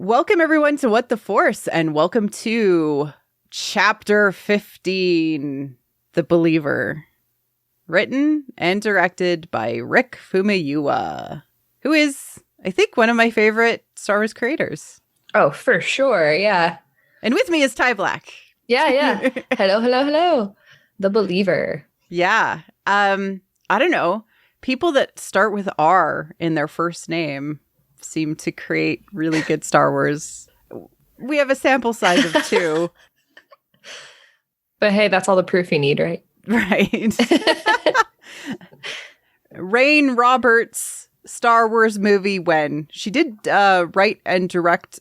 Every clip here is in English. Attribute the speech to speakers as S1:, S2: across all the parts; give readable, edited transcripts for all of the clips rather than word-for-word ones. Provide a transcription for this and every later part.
S1: Welcome everyone to What the Force, and welcome to Chapter 15, The Believer, written and directed by Rick Famuyiwa, who is, I think, one of my favorite Star Wars creators.
S2: Oh, for sure, yeah.
S1: And with me is Ty Black.
S2: Yeah. Hello. The Believer.
S1: Yeah. I don't know. People that start with R in their first name seem to create really good Star Wars. We have a sample size of 2.
S2: But hey, that's all the proof you need, right?
S1: Right. Rain Roberts' Star Wars movie When. She did write and direct,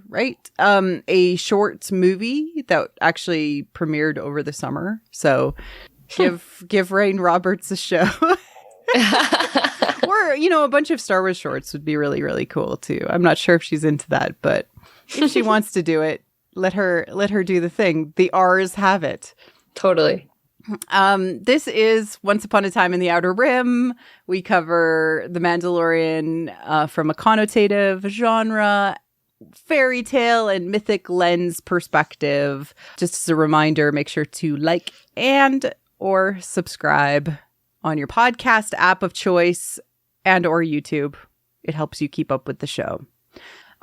S1: right? A short movie that actually premiered over the summer. So give Rain Roberts a show. Or, a bunch of Star Wars shorts would be really, really cool too. I'm not sure if she's into that, but if she wants to do it, let her do the thing. The R's have it.
S2: Totally.
S1: This is Once Upon a Time in the Outer Rim. We cover The Mandalorian from a connotative genre, fairy tale and mythic lens perspective. Just as a reminder, make sure to like and or subscribe on your podcast app of choice and or YouTube. It helps you keep up with the show.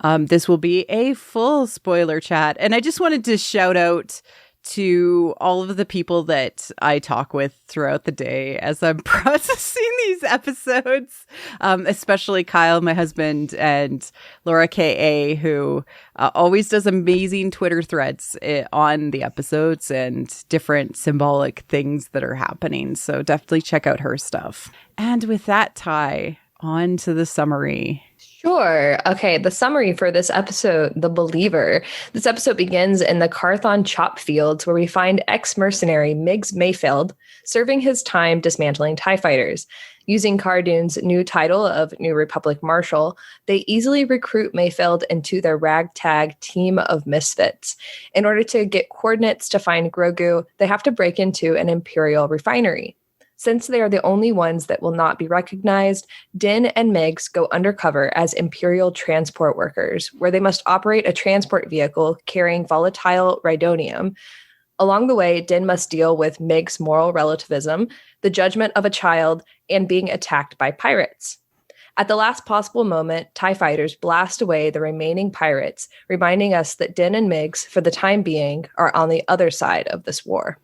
S1: This will be a full spoiler chat. And I just wanted to shout out to all of the people that I talk with throughout the day as I'm processing these episodes, especially Kyle, my husband, and Laura K.A., who always does amazing Twitter threads on the episodes and different symbolic things that are happening. So definitely check out her stuff. And with that, Ty, on to the summary.
S2: Sure. Okay, the summary for this episode, The Believer. This episode begins in the Carthon chop fields, where we find ex-mercenary Miggs Mayfield serving his time dismantling TIE fighters. Using Cara Dune's new title of New Republic Marshal, they easily recruit Mayfield into their ragtag team of misfits. In order to get coordinates to find Grogu, they have to break into an Imperial refinery. Since they are the only ones that will not be recognized, Din and Miggs go undercover as Imperial transport workers, where they must operate a transport vehicle carrying volatile rhydonium. Along the way, Din must deal with Miggs' moral relativism, the judgment of a child, and being attacked by pirates. At the last possible moment, TIE fighters blast away the remaining pirates, reminding us that Din and Miggs, for the time being, are on the other side of this war.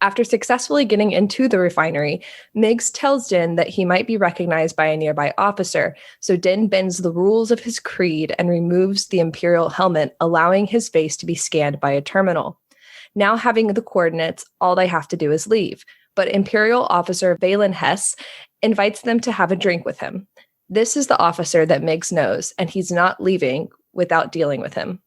S2: After successfully getting into the refinery, Miggs tells Din that he might be recognized by a nearby officer, so Din bends the rules of his creed and removes the Imperial helmet, allowing his face to be scanned by a terminal. Now having the coordinates, all they have to do is leave, but Imperial officer Valen Hess invites them to have a drink with him. This is the officer that Miggs knows, and he's not leaving without dealing with him.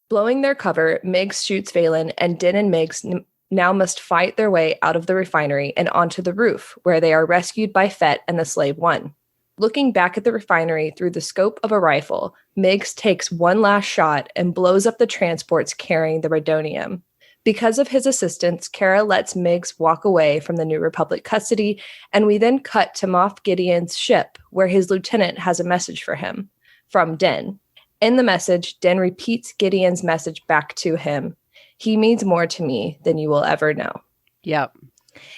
S2: Blowing their cover, Miggs shoots Valen, and Din and Miggs now must fight their way out of the refinery and onto the roof, where they are rescued by Fett and the Slave One. Looking back at the refinery through the scope of a rifle, Miggs takes one last shot and blows up the transports carrying the rhydonium. Because of his assistance, Cara lets Miggs walk away from the New Republic custody, and we then cut to Moff Gideon's ship, where his lieutenant has a message for him, from Din. In the message, Din repeats Gideon's message back to him. He means more to me than you will ever know.
S1: Yep.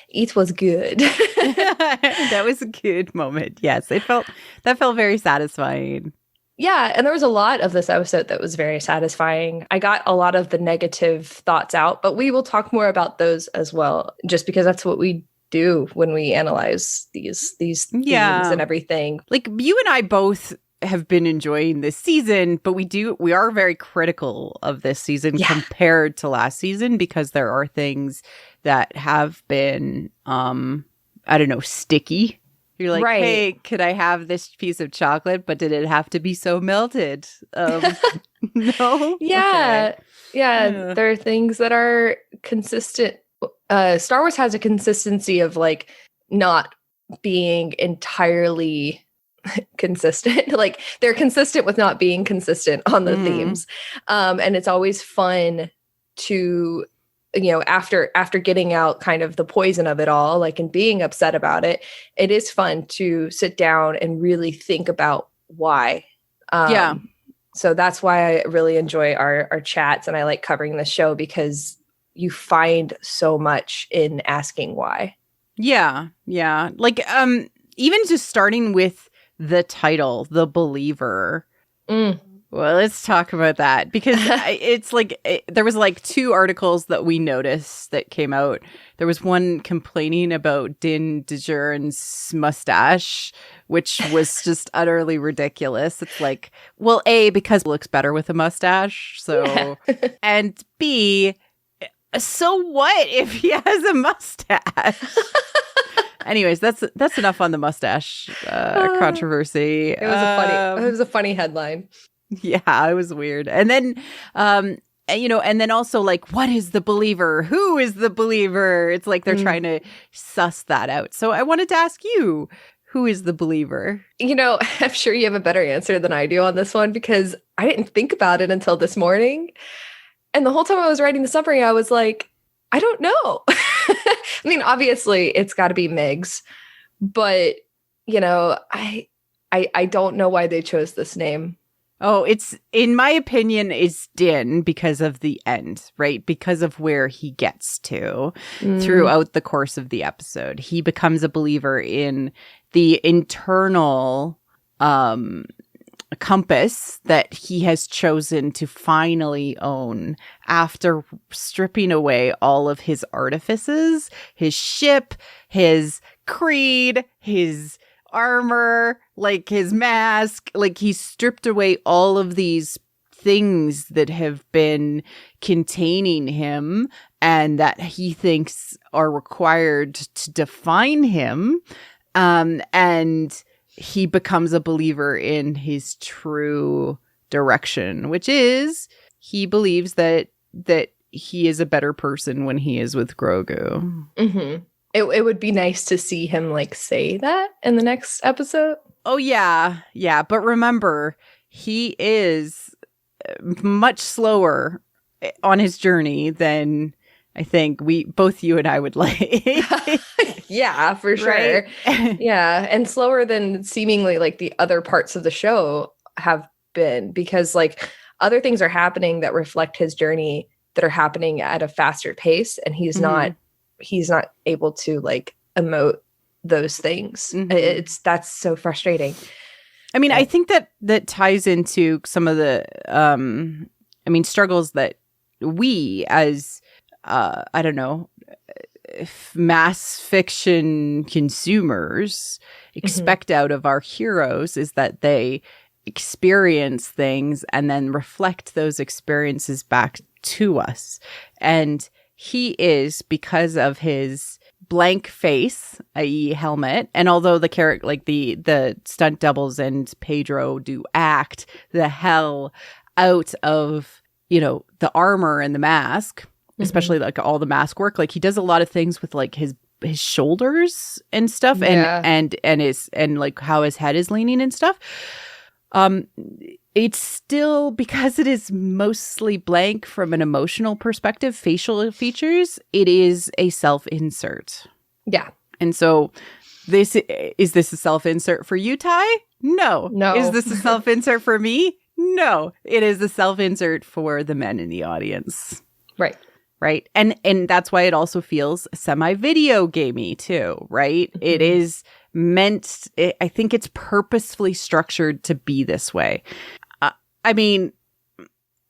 S2: It was good.
S1: That was a good moment. Yes, that felt very satisfying.
S2: Yeah, and there was a lot of this episode that was very satisfying. I got a lot of the negative thoughts out, but we will talk more about those as well, just because that's what we do when we analyze these themes and everything.
S1: Like, you and I both have been enjoying this season, but we are very critical of this season compared to last season, because there are things that have been sticky. You're like, right. Hey, could I have this piece of chocolate, but did it have to be so melted? No.
S2: Yeah. Okay. Yeah, there are things that are consistent. Star Wars has a consistency of like not being entirely consistent. Like, they're consistent with not being consistent on the themes. And it's always fun to, after getting out kind of the poison of it all, like, and being upset about it, it is fun to sit down and really think about why. So that's why I really enjoy our chats, and I like covering this show because you find so much in asking why.
S1: Yeah. Like, even just starting with the title, The Believer. Well, let's talk about that because it's like there was like 2 articles that we noticed that came out. There was one complaining about Din Djarin's mustache, which was just utterly ridiculous. It's like, well, A, because it looks better with a mustache. So, and B, so what if he has a mustache? Anyways, that's enough on the mustache controversy.
S2: It was a funny headline.
S1: Yeah, it was weird. And then, and then also like, what is the believer? Who is the believer? It's like they're trying to suss that out. So I wanted to ask you, who is the believer?
S2: I'm sure you have a better answer than I do on this one because I didn't think about it until this morning. And the whole time I was writing the summary, I was like, I don't know. I mean, obviously it's got to be Migs, but I don't know why they chose this name.
S1: Oh, it's, in my opinion, is Din because of the end, right? Because of where he gets to throughout the course of the episode. He becomes a believer in the internal compass that he has chosen to finally own after stripping away all of his artifices, his ship, his creed, his armor, like his mask. Like, he stripped away all of these things that have been containing him and that he thinks are required to define him. And he becomes a believer in his true direction, which is he believes that he is a better person when he is with Grogu.
S2: Mm-hmm. It would be nice to see him like say that in the next episode.
S1: Oh, yeah. Yeah. But remember, he is much slower on his journey than I think both you and I would like.
S2: Yeah, for sure.
S1: Right?
S2: Yeah. And slower than seemingly like the other parts of the show have been, because like other things are happening that reflect his journey that are happening at a faster pace. And he's not able to like emote those things. That's so frustrating.
S1: I mean, I think that ties into some of the, struggles that we as, I don't know, mass fiction consumers expect out of our heroes is that they experience things and then reflect those experiences back to us. And he is, because of his blank face, i.e. helmet, and although the character, like the stunt doubles and Pedro do act the hell out of, the armor and the mask, especially like all the mask work, like he does a lot of things with like his shoulders and stuff, and like how his head is leaning and stuff. It's still, because it is mostly blank from an emotional perspective, facial features, it is a self-insert.
S2: Yeah.
S1: And so is this a self-insert for you, Ty? No. Is this a self-insert for me? No. It is a self-insert for the men in the audience.
S2: Right.
S1: Right. And that's why it also feels semi-video gamey too, right? It is meant, I think it's purposefully structured to be this way. I mean,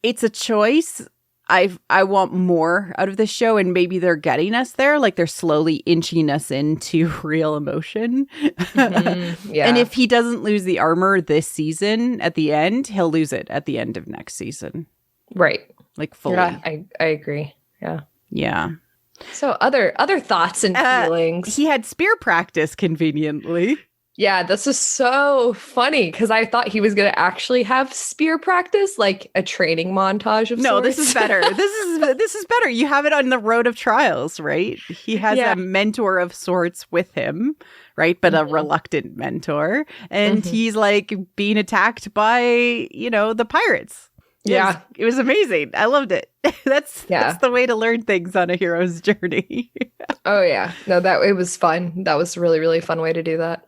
S1: it's a choice. I want more out of this show, and maybe they're getting us there. Like, they're slowly inching us into real emotion.
S2: Yeah.
S1: And if he doesn't lose the armor this season at the end, he'll lose it at the end of next season.
S2: Right.
S1: Like, fully.
S2: Yeah, I agree. Yeah.
S1: Yeah.
S2: So other thoughts and feelings.
S1: He had spear practice conveniently.
S2: Yeah, this is so funny because I thought he was going to actually have spear practice, like a training montage of sorts.
S1: This is better. This is better. You have it on the road of trials, right? He has a mentor of sorts with him, right? But a reluctant mentor. And he's like being attacked by, the pirates. It was amazing. I loved it. That's the way to learn things on a hero's journey.
S2: Oh, yeah. No, it was fun. That was a really, really fun way to do that.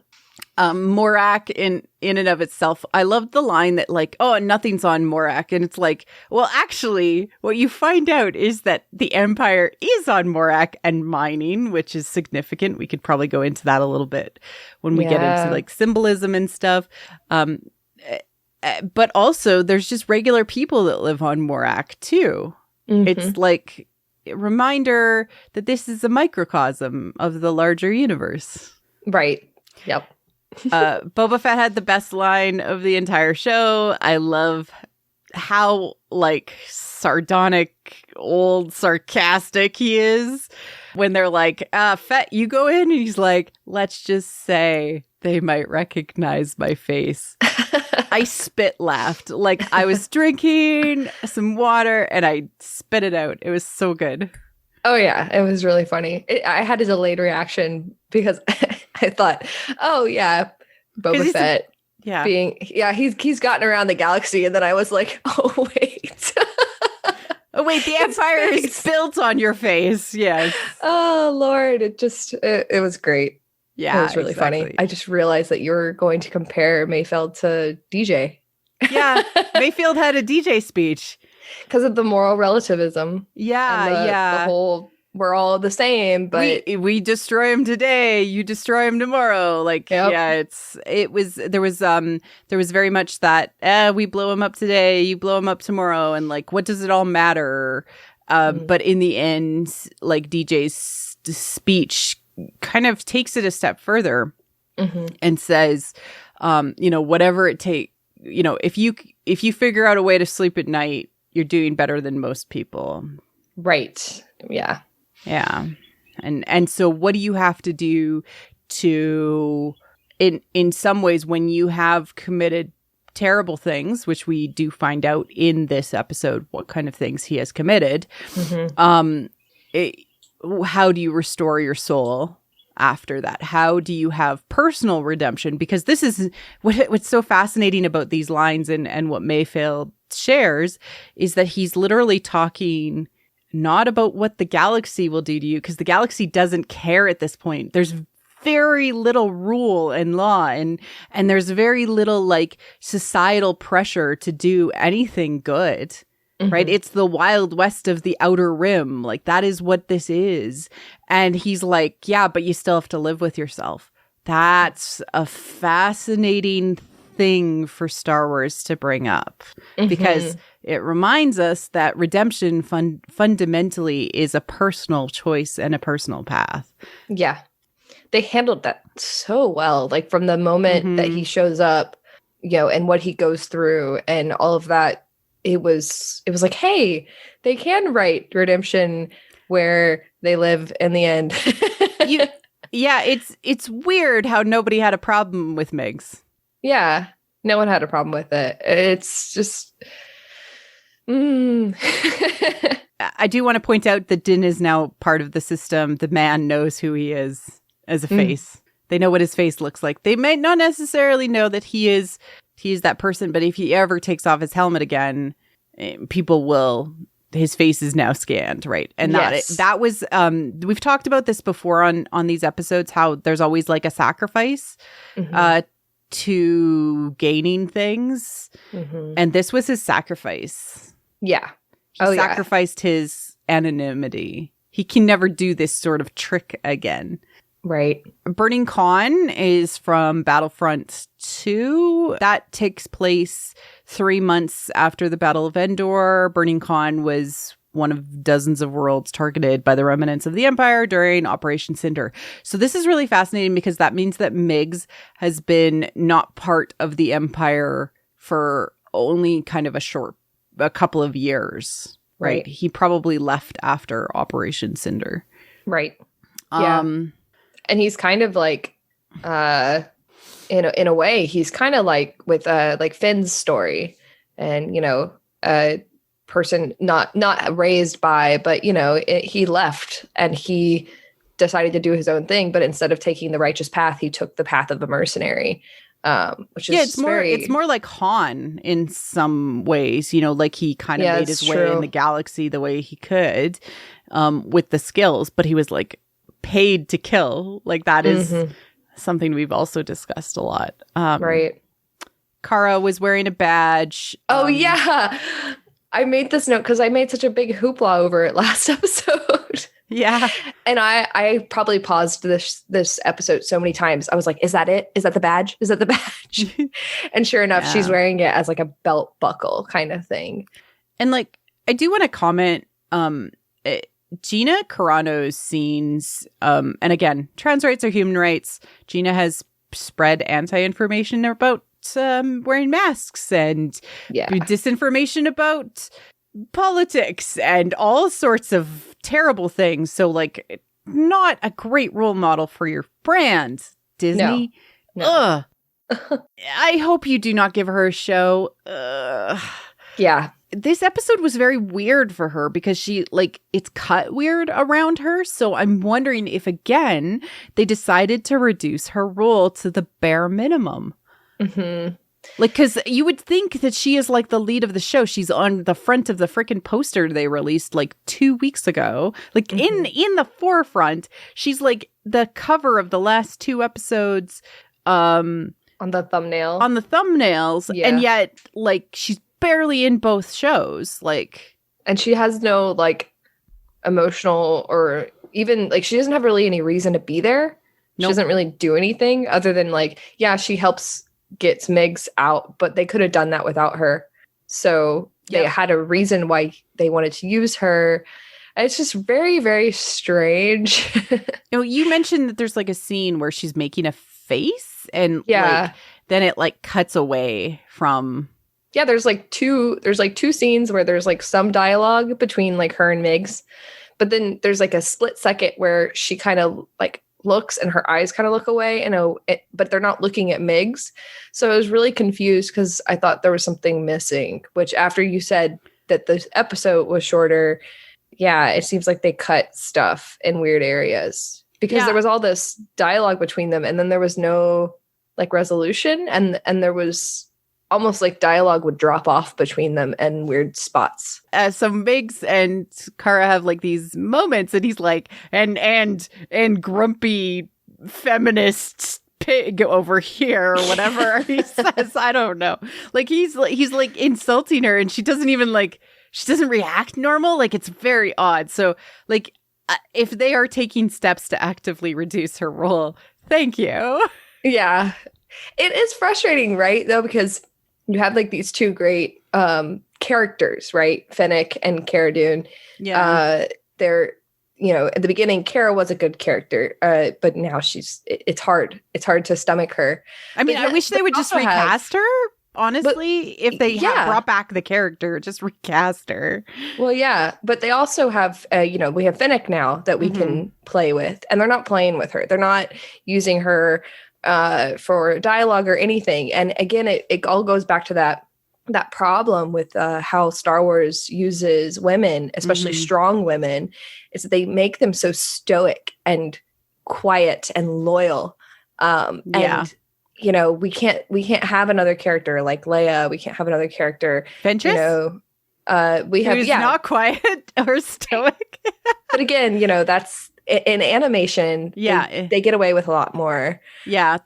S1: Morak in and of itself, I love the line that like, oh, nothing's on Morak. And it's like, well, actually, what you find out is that the Empire is on Morak and mining, which is significant. We could probably go into that a little bit when we get into like symbolism and stuff. But also, there's just regular people that live on Morak too. Mm-hmm. It's like a reminder that this is a microcosm of the larger universe.
S2: Right. Yep.
S1: Boba Fett had the best line of the entire show. I love how like sardonic, old, sarcastic he is when they're like, Fett, you go in. And he's like, let's just say they might recognize my face. I spit laughed. Like I was drinking some water and I spit it out. It was so good.
S2: Oh, yeah. It was really funny. I had a delayed reaction because I thought, oh, yeah, Boba Fett he's gotten around the galaxy. And then I was like, oh, wait.
S1: Oh, wait, the Empire is built on your face. Yes.
S2: Oh, Lord. It was great.
S1: Yeah.
S2: It was really funny. I just realized that you were going to compare Mayfeld to DJ.
S1: Yeah. Mayfield had a DJ speech.
S2: Because of the moral relativism.
S1: Yeah,
S2: the whole, we're all the same, but
S1: we destroy him today, you destroy him tomorrow. Like, there was very much that, we blow him up today, you blow him up tomorrow. And like, what does it all matter? But in the end, like DJ's speech kind of takes it a step further and says, whatever it takes, if you figure out a way to sleep at night, you're doing better than most people.
S2: Right. Yeah.
S1: Yeah. And so what do you have to do to, in some ways, when you have committed terrible things, which we do find out in this episode, what kind of things he has committed, how do you restore your soul after that? How do you have personal redemption? Because this is what's so fascinating about these lines and what Mayfield shares is that he's literally talking not about what the galaxy will do to you, because the galaxy doesn't care at this point. There's very little rule and law and there's very little like societal pressure to do anything good. Right? It's the Wild West of the Outer Rim. Like that is what this is. And he's like, yeah, but you still have to live with yourself. That's a fascinating thing for Star Wars to bring up because it reminds us that redemption fundamentally is a personal choice and a personal path. Yeah.
S2: They handled that so well. Like from the moment that he shows up, and what he goes through and all of that, it was like, hey, they can write redemption where they live in the end.
S1: It's weird how nobody had a problem with Migs.
S2: Yeah, no one had a problem with it. It's just...
S1: I do want to point out that Din is now part of the system. The man knows who he is as a face. They know what his face looks like. They may not necessarily know that he is that person, but if he ever takes off his helmet again, people will... His face is now scanned, right? And that was we've talked about this before on these episodes, how there's always like a sacrifice to gaining things, and this was his sacrifice.
S2: Yeah,
S1: he sacrificed his anonymity. He can never do this sort of trick again.
S2: Right.
S1: Burning Con is from Battlefront 2. That takes place 3 months after the Battle of Endor. Burning Con was one of dozens of worlds targeted by the remnants of the Empire during Operation Cinder. So this is really fascinating because that means that Migs has been not part of the Empire for only kind of a couple of years. Right. He probably left after Operation Cinder.
S2: Right. And he's kind of like, in a way, he's kind of like with like Finn's story, and a person not raised by, but he left and he decided to do his own thing. But instead of taking the righteous path, he took the path of the mercenary, which is
S1: it's more like Han in some ways. Like he kind of made his way in the galaxy the way he could, with the skills, but he was like paid to kill. Like that is something we've also discussed a lot.
S2: Right.
S1: Kara was wearing a badge.
S2: Oh, yeah. I made this note because I made such a big hoopla over it last episode.
S1: Yeah.
S2: And I probably paused this episode so many times. I was like, is that it? Is that the badge? Is that the badge? And sure enough, she's wearing it as like a belt buckle kind of thing.
S1: And like, I do want to comment, Gina Carano's scenes, and again, trans rights are human rights. Gina has spread anti-information about wearing masks and disinformation about politics and all sorts of terrible things. So like, not a great role model for your brand, Disney.
S2: No.
S1: Ugh. I hope you do not give her a show.
S2: Yeah.
S1: This episode was very weird for her because she, like, it's cut weird around her. So I'm wondering if, again, they decided to reduce her role to the bare minimum.
S2: Mm-hmm.
S1: Like, because you would think that she is, like, the lead of the show. She's on the front of the freaking poster they released, like, 2 weeks ago. Like, in the forefront, she's, like, the cover of the last 2 episodes.
S2: On the thumbnail.
S1: On the thumbnails. Yeah. And yet, like, she's barely in both shows. Like,
S2: and she has no, like, emotional or even, like, she doesn't have really any reason to be there. She doesn't really do anything other than, like, yeah, she helps gets Migs out, but they could have done that without her. So they had a reason why they wanted to use her. It's just very, very strange.
S1: You mentioned that there's like a scene where she's making a face and like, then it like cuts away from.
S2: Yeah, there's like two scenes where there's like some dialogue between like her and Migs, but then there's like a split second where she kind of like looks and her eyes kind of look away but they're not looking at Migs. So I was really confused because I thought there was something missing, which after you said that the episode was shorter, it seems like they cut stuff in weird areas because there was all this dialogue between them and then there was no like resolution and there was almost like dialogue would drop off between them and weird spots.
S1: So Migs and Kara have like these moments and he's like, and grumpy feminist pig over here or whatever he says. I don't know. Like he's like insulting her and she doesn't react normal. Like it's very odd. So like if they are taking steps to actively reduce her role, thank you.
S2: Yeah. It is frustrating, right? Though, because you have like these two great characters, right? Fennec and Cara Dune. Yeah. They're, at the beginning, Cara was a good character, but now it's hard. It's hard to stomach her.
S1: I mean, I wish they would just recast her, honestly. If they had brought back the character, just recast her.
S2: Well, yeah. But they also have, we have Fennec now that we can play with, and they're not playing with her. They're not using her for dialogue or anything. And again, it all goes back to that problem with how Star Wars uses women, especially strong women, is that they make them so stoic and quiet and loyal. And we can't have another character like Leia. We can't have another character.
S1: Ventress?
S2: We have
S1: who's not quiet or stoic.
S2: But again, that's in animation, they get away with a lot more.
S1: Yeah,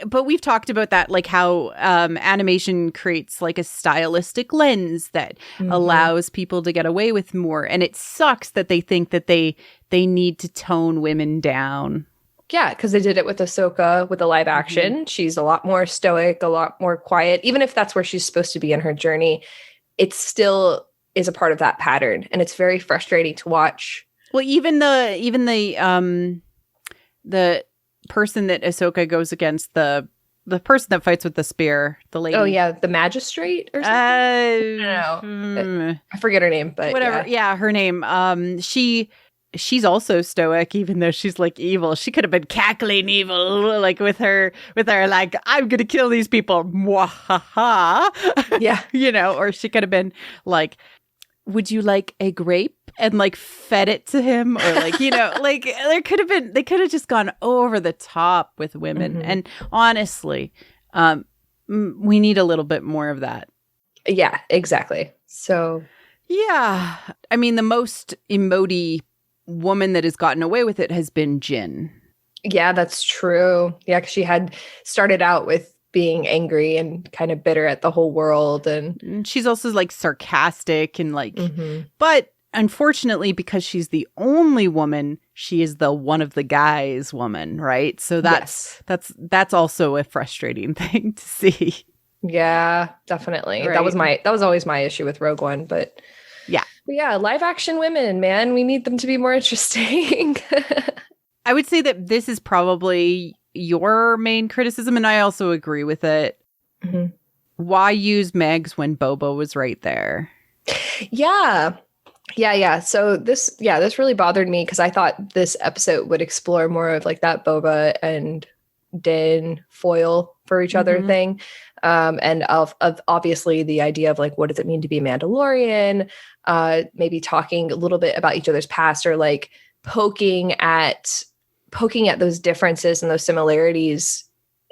S1: but we've talked about that, like how animation creates like a stylistic lens that allows people to get away with more, and it sucks that they think that they need to tone women down.
S2: Yeah, because they did it with Ahsoka with the live action. She's a lot more stoic, a lot more quiet. Even if that's where she's supposed to be in her journey, it still is a part of that pattern, and it's very frustrating to watch.
S1: Well, even the person that Ahsoka goes against, the person that fights with the spear, the lady.
S2: Oh yeah, the magistrate or something. I don't know. I forget her name, but
S1: whatever. Yeah, her name. She's also stoic, even though she's like evil. She could have been cackling evil, like with her like, I'm gonna kill these people. Mwahaha.
S2: Yeah,
S1: or she could have been like, would you like a grape? And like fed it to him, or like, like they could have just gone over the top with women. And honestly, we need a little bit more of that.
S2: Yeah, exactly. So,
S1: yeah, I mean, the most emoty woman that has gotten away with it has been Jin.
S2: Yeah, that's true. Yeah, 'cause she had started out with being angry and kind of bitter at the whole world.
S1: And she's also like sarcastic and like,
S2: Mhm.
S1: but unfortunately, because she's the only woman, she is the one of the guys woman, right? So
S2: Yes.
S1: that's also a frustrating thing to see.
S2: Yeah, definitely.
S1: Right.
S2: That was always my issue with Rogue One, but yeah, live action women, man, we need them to be more interesting.
S1: I would say that this is probably your main criticism, and I also agree with it.
S2: Mhm.
S1: Why use Megs when Boba was right there?
S2: Yeah. So this really bothered me because I thought this episode would explore more of like that Boba and Din foil for each other thing. And of obviously the idea of like, what does it mean to be a Mandalorian? Maybe talking a little bit about each other's past, or like poking at those differences and those similarities,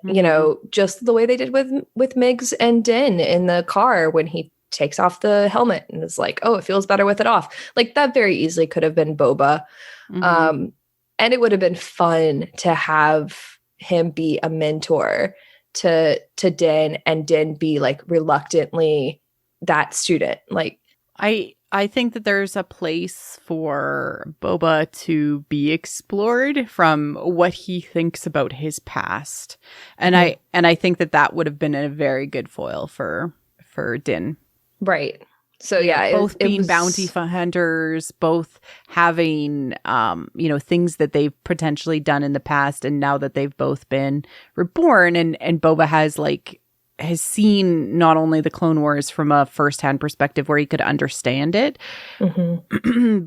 S2: you know, just the way they did with Migs and Din in the car when he takes off the helmet and is like, oh, it feels better with it off. Like that very easily could have been Boba. And it would have been fun to have him be a mentor to Din, and Din be like reluctantly that student. Like
S1: I think that there's a place for Boba to be explored from what he thinks about his past. And I think that would have been a very good foil for Din.
S2: Right. So yeah,
S1: both being bounty hunters, both having things that they've potentially done in the past, and now that they've both been reborn, and Boba has seen not only the Clone Wars from a firsthand perspective where he could understand it,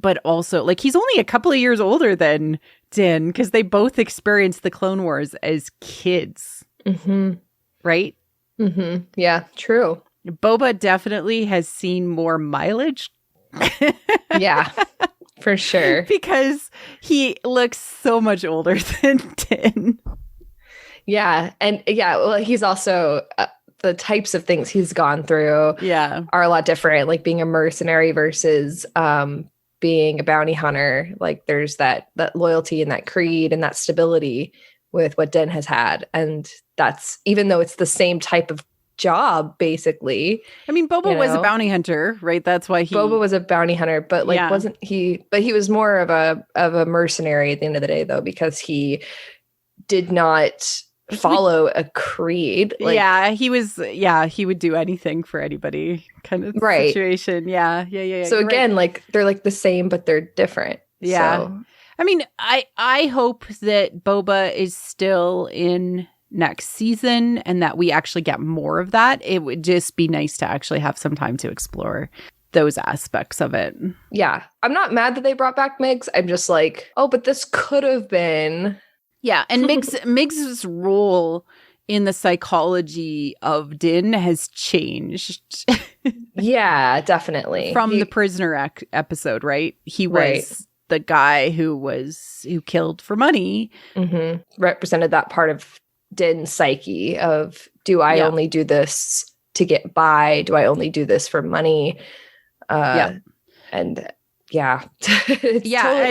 S1: but also like he's only a couple of years older than Din because they both experienced the Clone Wars as kids, right?
S2: Yeah, true.
S1: Boba definitely has seen more mileage.
S2: Yeah, for sure.
S1: Because he looks so much older than Din.
S2: Yeah. And yeah, well, he's also the types of things he's gone through are a lot different, like being a mercenary versus being a bounty hunter. Like there's that loyalty and that creed and that stability with what Din has had. And that's, even though it's the same type of job, basically.
S1: I mean, Boba was a bounty hunter, right? That's why
S2: Boba was a bounty hunter, but like wasn't he? But he was more of a mercenary at the end of the day, though, because he did not follow a creed.
S1: Like, he would do anything for anybody, kind of situation. Yeah.
S2: So again, like they're like the same, but they're different.
S1: Yeah.
S2: So.
S1: I mean, I hope that Boba is still in next season and that we actually get more of that. It would just be nice to actually have some time to explore those aspects of it.
S2: Yeah. I'm not mad that they brought back Migs. I'm just like, oh, but this could have been.
S1: Yeah. And Migs's role in the psychology of Din has changed.
S2: Yeah, definitely.
S1: From the prisoner episode, right? He was the guy who killed for money.
S2: Represented that part of Din's psyche of, do I only do this to get by? Do I only do this for money? And it's totally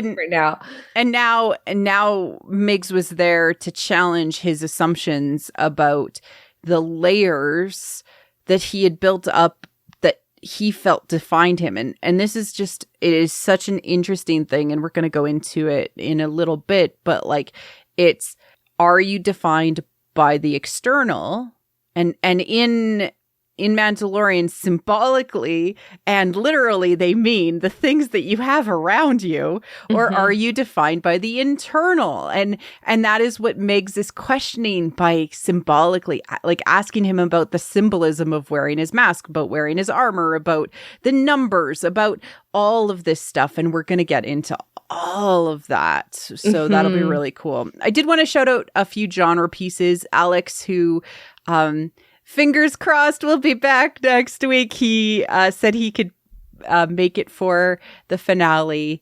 S2: different now.
S1: And now Migs was there to challenge his assumptions about the layers that he had built up that he felt defined him. And this is just, it is such an interesting thing, and we're going to go into it in a little bit, but like, it's, are you defined by the external? And in Mandalorian, symbolically and literally, they mean the things that you have around you, or are you defined by the internal? And that is what Migs is questioning by symbolically, like asking him about the symbolism of wearing his mask, about wearing his armor, about the numbers, about all of this stuff. And we're going to get into all of that. So that'll be really cool. I did want to shout out a few genre pieces. Alex, who fingers crossed will be back next week. He said he could make it for the finale.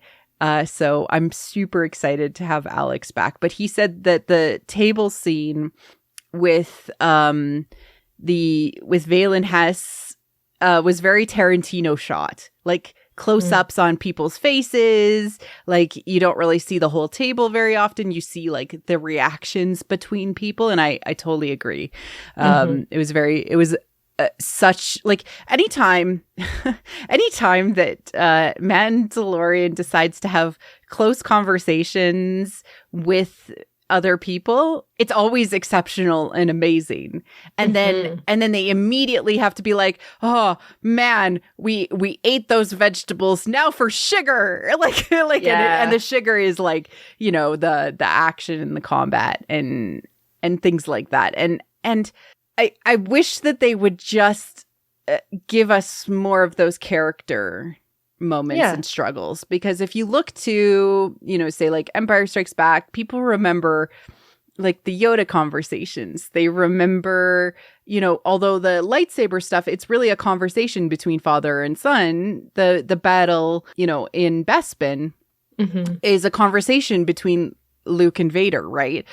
S1: So I'm super excited to have Alex back. But he said that the table scene with Valen Hess was very Tarantino shot. Like close-ups on people's faces. Like, you don't really see the whole table very often. You see like the reactions between people. And I totally agree. It was such like anytime that Mandalorian decides to have close conversations with other people, it's always exceptional and amazing. And then they immediately have to be like, oh man, we ate those vegetables, now for sugar. And the sugar is like, you know, the action and the combat and things like that. And I wish that they would just give us more of those character moments and struggles, because if you look to, you know, say like Empire Strikes Back, people remember like the Yoda conversations. They remember, you know, although the lightsaber stuff, it's really a conversation between father and son. The battle, you know, in Bespin is a conversation between Luke and Vader, right?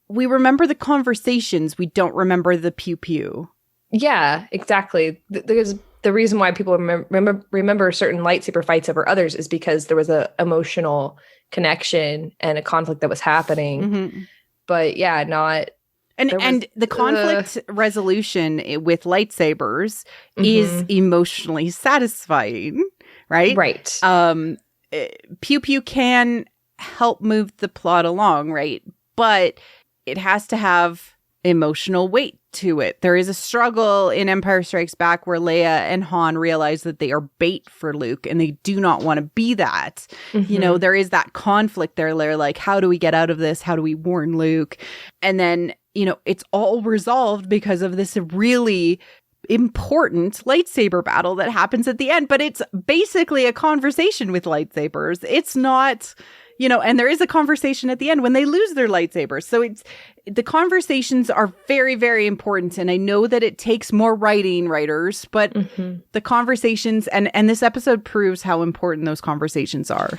S1: We remember the conversations. We don't remember the pew pew. Yeah, exactly. There's the reason why people remember certain lightsaber fights over others is because there was a emotional connection and a conflict that was happening. But yeah, not. And the conflict resolution with lightsabers is emotionally satisfying, right? Right. Pew pew can help move the plot along, right? But it has to have emotional weight to it. There is a struggle in Empire Strikes Back where Leia and Han realize that they are bait for Luke and they do not want to be that. You know, there is that conflict there. They're like, how do we get out of this? How do we warn Luke? And then, you know, it's all resolved because of this really important lightsaber battle that happens at the end. But it's basically a conversation with lightsabers. It's not... You know, and there is a conversation at the end when they lose their lightsabers. So the conversations are very, very important. And I know that it takes more writers, but the conversations and this episode proves how important those conversations are.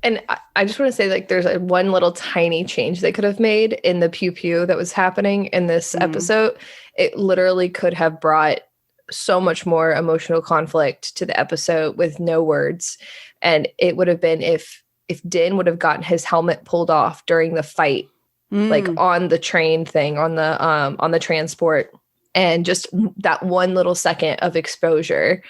S1: And I just want to say, like, there's one little tiny change they could have made in the pew pew that was happening in this episode. It literally could have brought so much more emotional conflict to the episode with no words. And it would have been if Din would have gotten his helmet pulled off during the fight, like on the train thing, on the transport, and just that one little second of exposure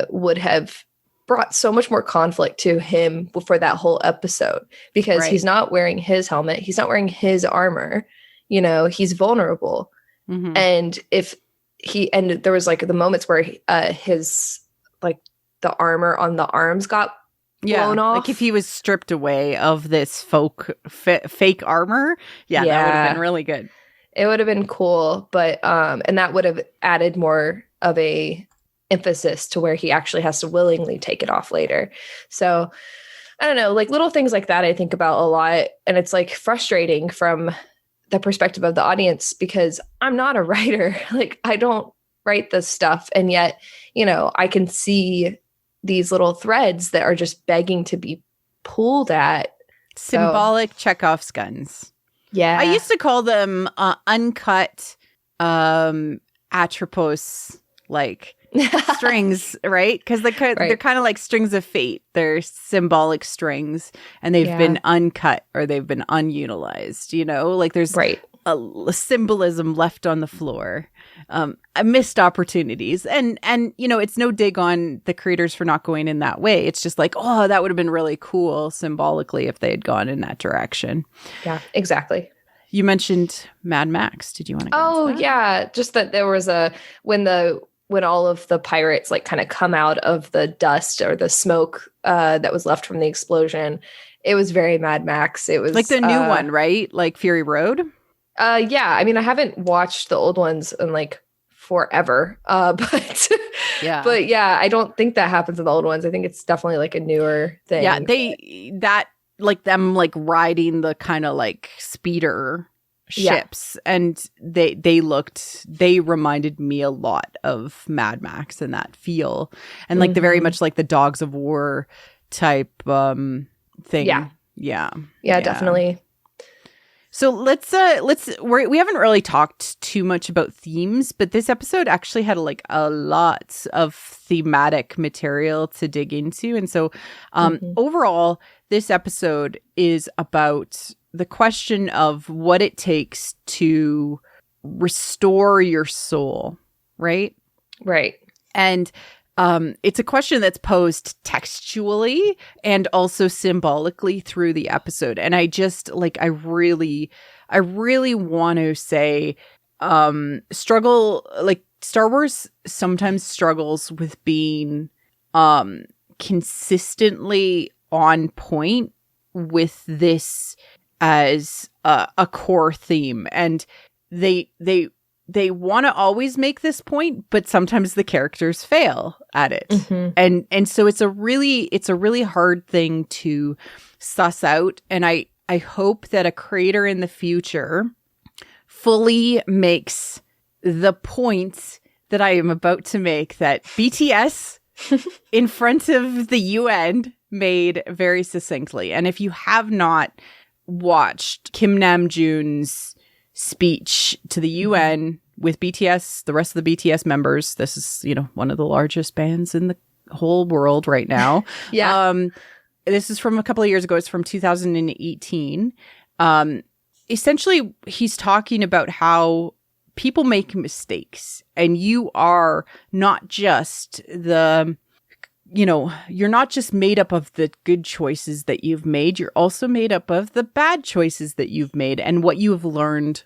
S1: would have brought so much more conflict to him for that whole episode, because he's not wearing his helmet. He's not wearing his armor. You know, he's vulnerable. And there was like the moments where his, like, the armor on the arms got blown off. Like if he was stripped away of this fake armor, that would have been really good. It would have been cool, but and that would have added more of a emphasis to where he actually has to willingly take it off later. So I don't know, like little things like that I think about a lot, and it's like frustrating from the perspective of the audience because I'm not a writer. Like I don't write this stuff, and yet, you know, I can see these little threads that are just begging to be pulled at. Symbolic Chekhov's guns. Yeah. I used to call them uncut Atropos, like strings, right? Because they're kind of like strings of fate. They're symbolic strings, and they've been uncut or they've been unutilized, you know? Like there's a symbolism left on the floor. Missed opportunities, and you know, it's no dig on the creators for not going in that way. It's just like, oh, that would have been really cool symbolically if they had gone in that direction. Yeah, exactly. You mentioned Mad Max. Did you want to go into that? Yeah, just that there was when all of the pirates like kind of come out of the dust or the smoke that was left from the explosion, it was very Mad Max. It was like the new one, right? Like Fury Road. Yeah, I mean, I haven't watched the old ones in like forever, but yeah, I don't think that happens in the old ones. I think it's definitely like a newer thing. Yeah, like them like riding the kind of like speeder ships, and they reminded me a lot of Mad Max in that feel, and like the very much like the Dogs of War type thing. Yeah, definitely. So we haven't really talked too much about themes, but this episode actually had like a lot of thematic material to dig into. And so overall, this episode is about the question of what it takes to restore your soul, right?
S2: Right.
S1: And it's a question that's posed textually and also symbolically through the episode. And I just like, I really want to say, struggle, like Star Wars sometimes struggles with being, consistently on point with this as a core theme. And they want to always make this point, but sometimes the characters fail at it. And so it's a really hard thing to suss out. And I hope that a creator in the future fully makes the points that I am about to make, that BTS in front of the UN made very succinctly. And if you have not watched Kim Namjoon's speech to the UN with BTS, the rest of the BTS members, this is, one of the largest bands in the whole world right now. This is from a couple of years ago. It's from 2018. Essentially, he's talking about how people make mistakes, and you are not just you're not just made up of the good choices that you've made. You're also made up of the bad choices that you've made and what you have learned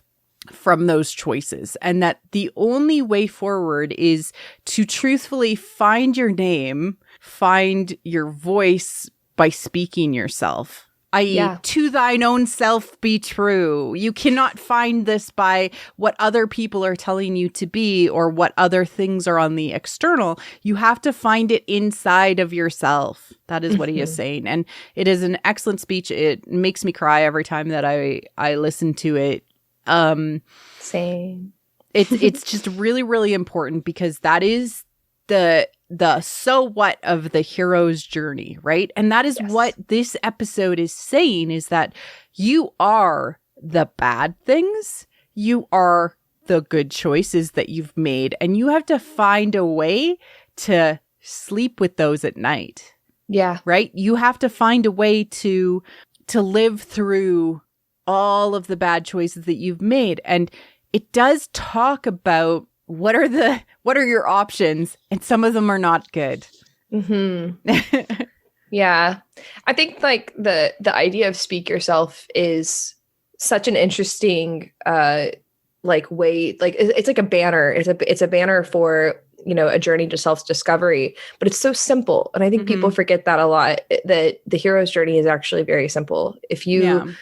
S1: from those choices. And that the only way forward is to truthfully find your name, find your voice by speaking yourself. I.e., to thine own self be true. You cannot find this by what other people are telling you to be or what other things are on the external. You have to find it inside of yourself. That is what he is saying. And it is an excellent speech. It makes me cry every time that I listen to it.
S2: Same.
S1: It's just really, really important, because that is the so what of the hero's journey, right? And that is what this episode is saying, is that you are the bad things, you are the good choices that you've made, and you have to find a way to sleep with those at night.
S2: Yeah.
S1: Right? You have to find a way to live through all of the bad choices that you've made. And it does talk about what are your options, and some of them are not good.
S2: Yeah. I think like the idea of speak yourself is such an interesting way, like it's like a banner. It's a banner for, a journey to self-discovery, but it's so simple. And I think people forget that a lot, that the hero's journey is actually very simple. If you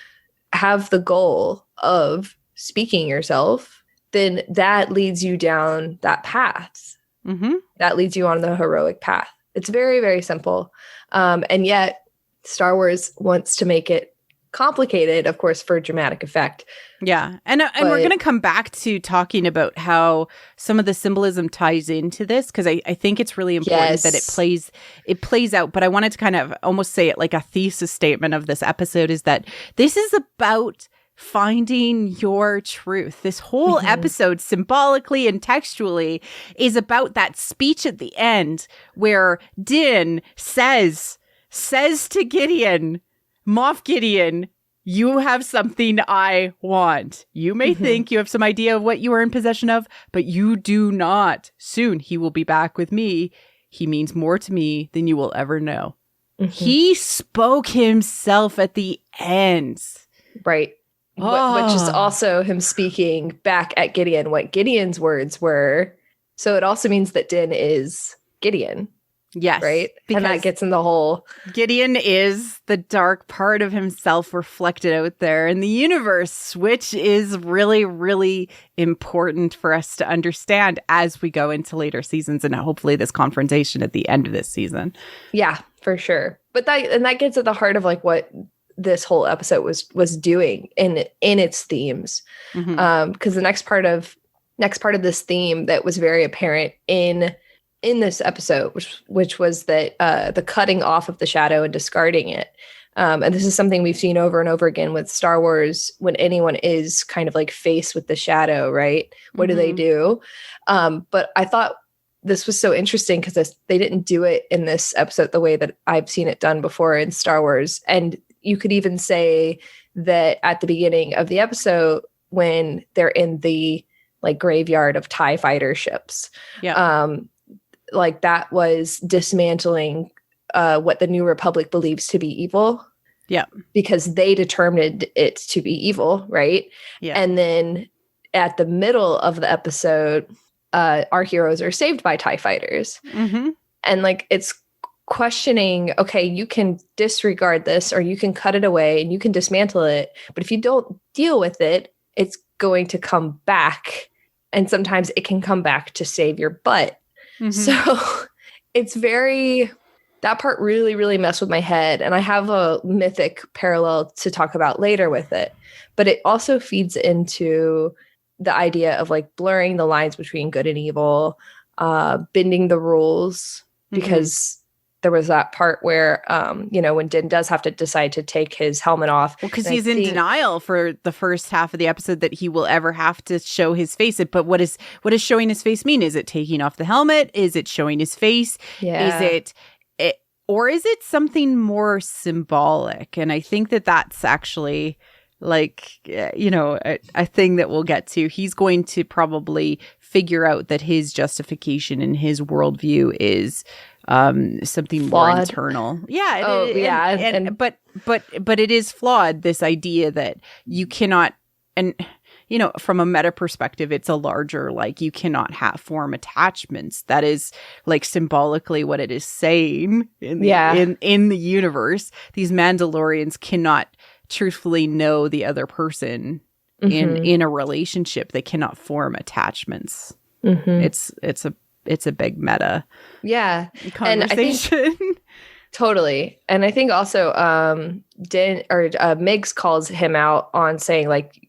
S2: have the goal of speaking yourself, then that leads you down that path. That leads you on the heroic path. It's very, very simple. And yet Star Wars wants to make it complicated, of course, for dramatic effect.
S1: Yeah. And we're going to come back to talking about how some of the symbolism ties into this, because I think it's really important that it plays out. But I wanted to kind of almost say it like a thesis statement of this episode, is that this is about finding your truth. This whole episode, symbolically and textually, is about that speech at the end where Din says to Gideon, Moff Gideon, you have something I want. You may think you have some idea of what you are in possession of, but you do not. Soon he will be back with me. He means more to me than you will ever know. He spoke himself at the end.
S2: Right. Which is also him speaking back at Gideon, what Gideon's words were. So it also means that Din is Gideon.
S1: Yes.
S2: Right? And that gets in the whole...
S1: Gideon is the dark part of himself reflected out there in the universe, which is really, really important for us to understand as we go into later seasons, and hopefully this confrontation at the end of this season.
S2: Yeah, for sure. But that gets at the heart of like what this whole episode was doing in its themes. Because the next part of this theme that was very apparent in this episode, which was that the cutting off of the shadow and discarding it, And this is something we've seen over and over again with Star Wars when anyone is kind of like faced with the shadow, right? What do they do? But I thought this was so interesting because they didn't do it in this episode the way that I've seen it done before in Star Wars. And you could even say that at the beginning of the episode, when they're in the like graveyard of TIE fighter ships, like that was dismantling what the New Republic believes to be evil.
S1: Yeah.
S2: Because they determined it to be evil, right? Yeah. And then at the middle of the episode, our heroes are saved by TIE fighters. And like it's questioning, okay, you can disregard this or you can cut it away and you can dismantle it. But if you don't deal with it, it's going to come back. And sometimes it can come back to save your butt. So it's that part really, really messed with my head. And I have a mythic parallel to talk about later with it. But it also feeds into the idea of like blurring the lines between good and evil, bending the rules, because there was that part where, when Din does have to decide to take his helmet off.
S1: Well, because he's in denial for the first half of the episode that he will ever have to show his face. But what does showing his face mean? Is it taking off the helmet? Is it showing his face?
S2: Yeah.
S1: Or is it something more symbolic? And I think that that's actually like, a thing that we'll get to. He's going to probably figure out that his justification and his worldview is something
S2: flawed.
S1: More internal. Yeah. But it is flawed, this idea that you cannot, and from a meta perspective, it's a larger, like, you cannot form attachments. That is like symbolically what it is saying in the universe. These Mandalorians cannot truthfully know the other person in a relationship. They cannot form attachments. It's a big meta
S2: And
S1: conversation.
S2: I think, totally. And I think also Migs calls him out on saying like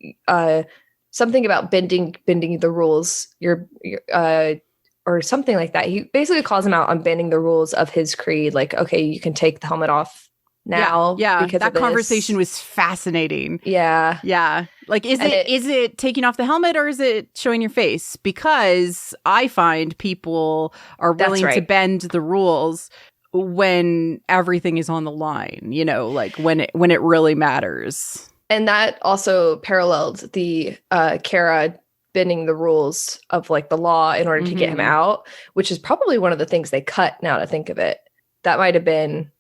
S2: something about bending the rules, or something like that. He basically calls him out on bending the rules of his creed. Like, okay, you can take the helmet off now.
S1: Yeah. That conversation was fascinating.
S2: Yeah.
S1: Like, is it taking off the helmet or is it showing your face? Because I find people are willing to bend the rules when everything is on the line, like when it really matters.
S2: And that also paralleled the Kara bending the rules of like the law in order to get him out, which is probably one of the things they cut, now to think of it. That might have been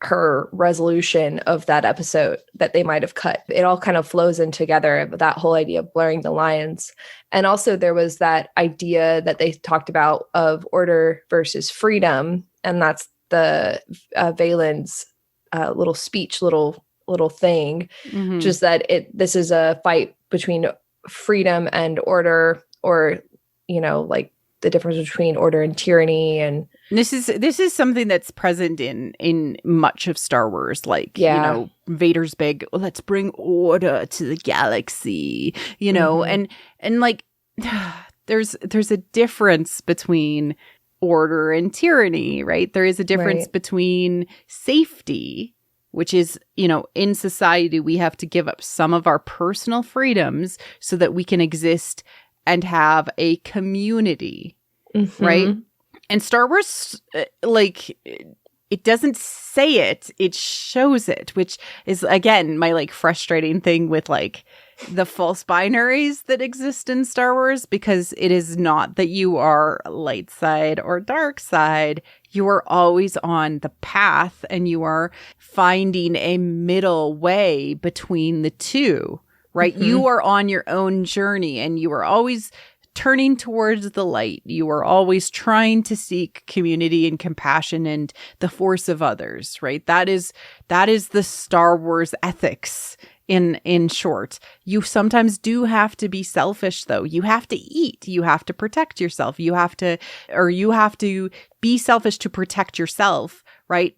S2: her resolution of that episode that they might have cut. It all kind of flows in together, that whole idea of blurring the lines. And also there was that idea that they talked about of order versus freedom. And that's the Valen's little speech, little thing, just that this is a fight between freedom and order, or like the difference between order and tyranny. And
S1: this is something that's present in much of Star Wars, like Vader's big, let's bring order to the galaxy, and like there's a difference between order and tyranny, right? There is a difference between safety, which is, in society, we have to give up some of our personal freedoms so that we can exist and have a community, right? And Star Wars, like, it doesn't say it shows it, which is, again, my, like, frustrating thing with, like, the false binaries that exist in Star Wars, because it is not that you are light side or dark side. You are always on the path and you are finding a middle way between the two, right? You are on your own journey and you are always turning towards the light. You are always trying to seek community and compassion and the force of others, right? That is the Star Wars ethics. In short, you sometimes do have to be selfish, though. You have to eat. You have to protect yourself. You have to be selfish to protect yourself, right?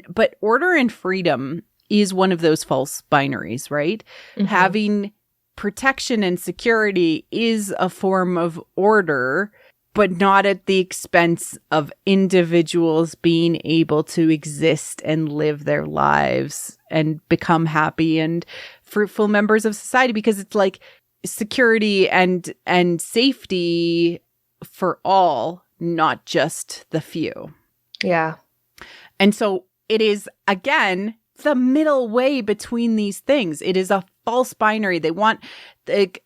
S1: But order and freedom is one of those false binaries, right? Having protection and security is a form of order, but not at the expense of individuals being able to exist and live their lives and become happy and fruitful members of society, because it's like security and safety for all, not just the few.
S2: Yeah.
S1: And so it is, again, the middle way between these things. It is a false binary. They want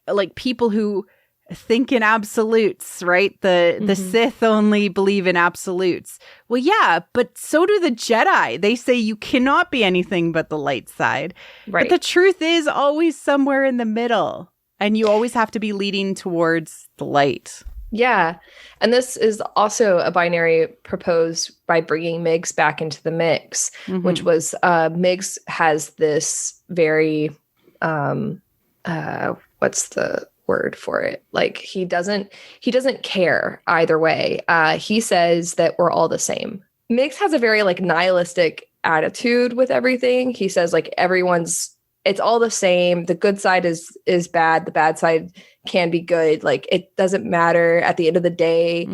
S1: like people who think in absolutes, right? The Sith only believe in absolutes. Well, yeah, but so do the Jedi. They say you cannot be anything but the light side.
S2: Right.
S1: But the truth is always somewhere in the middle. And you always have to be leading towards the light.
S2: Yeah. And this is also a binary proposed by bringing Migs back into the mix, which was Migs has this very, what's the word for it? Like he doesn't care either way. He says that we're all the same. Migs has a very like nihilistic attitude with everything. He says like it's all the same. The good side is bad. The bad side can be good. Like it doesn't matter at the end of the day.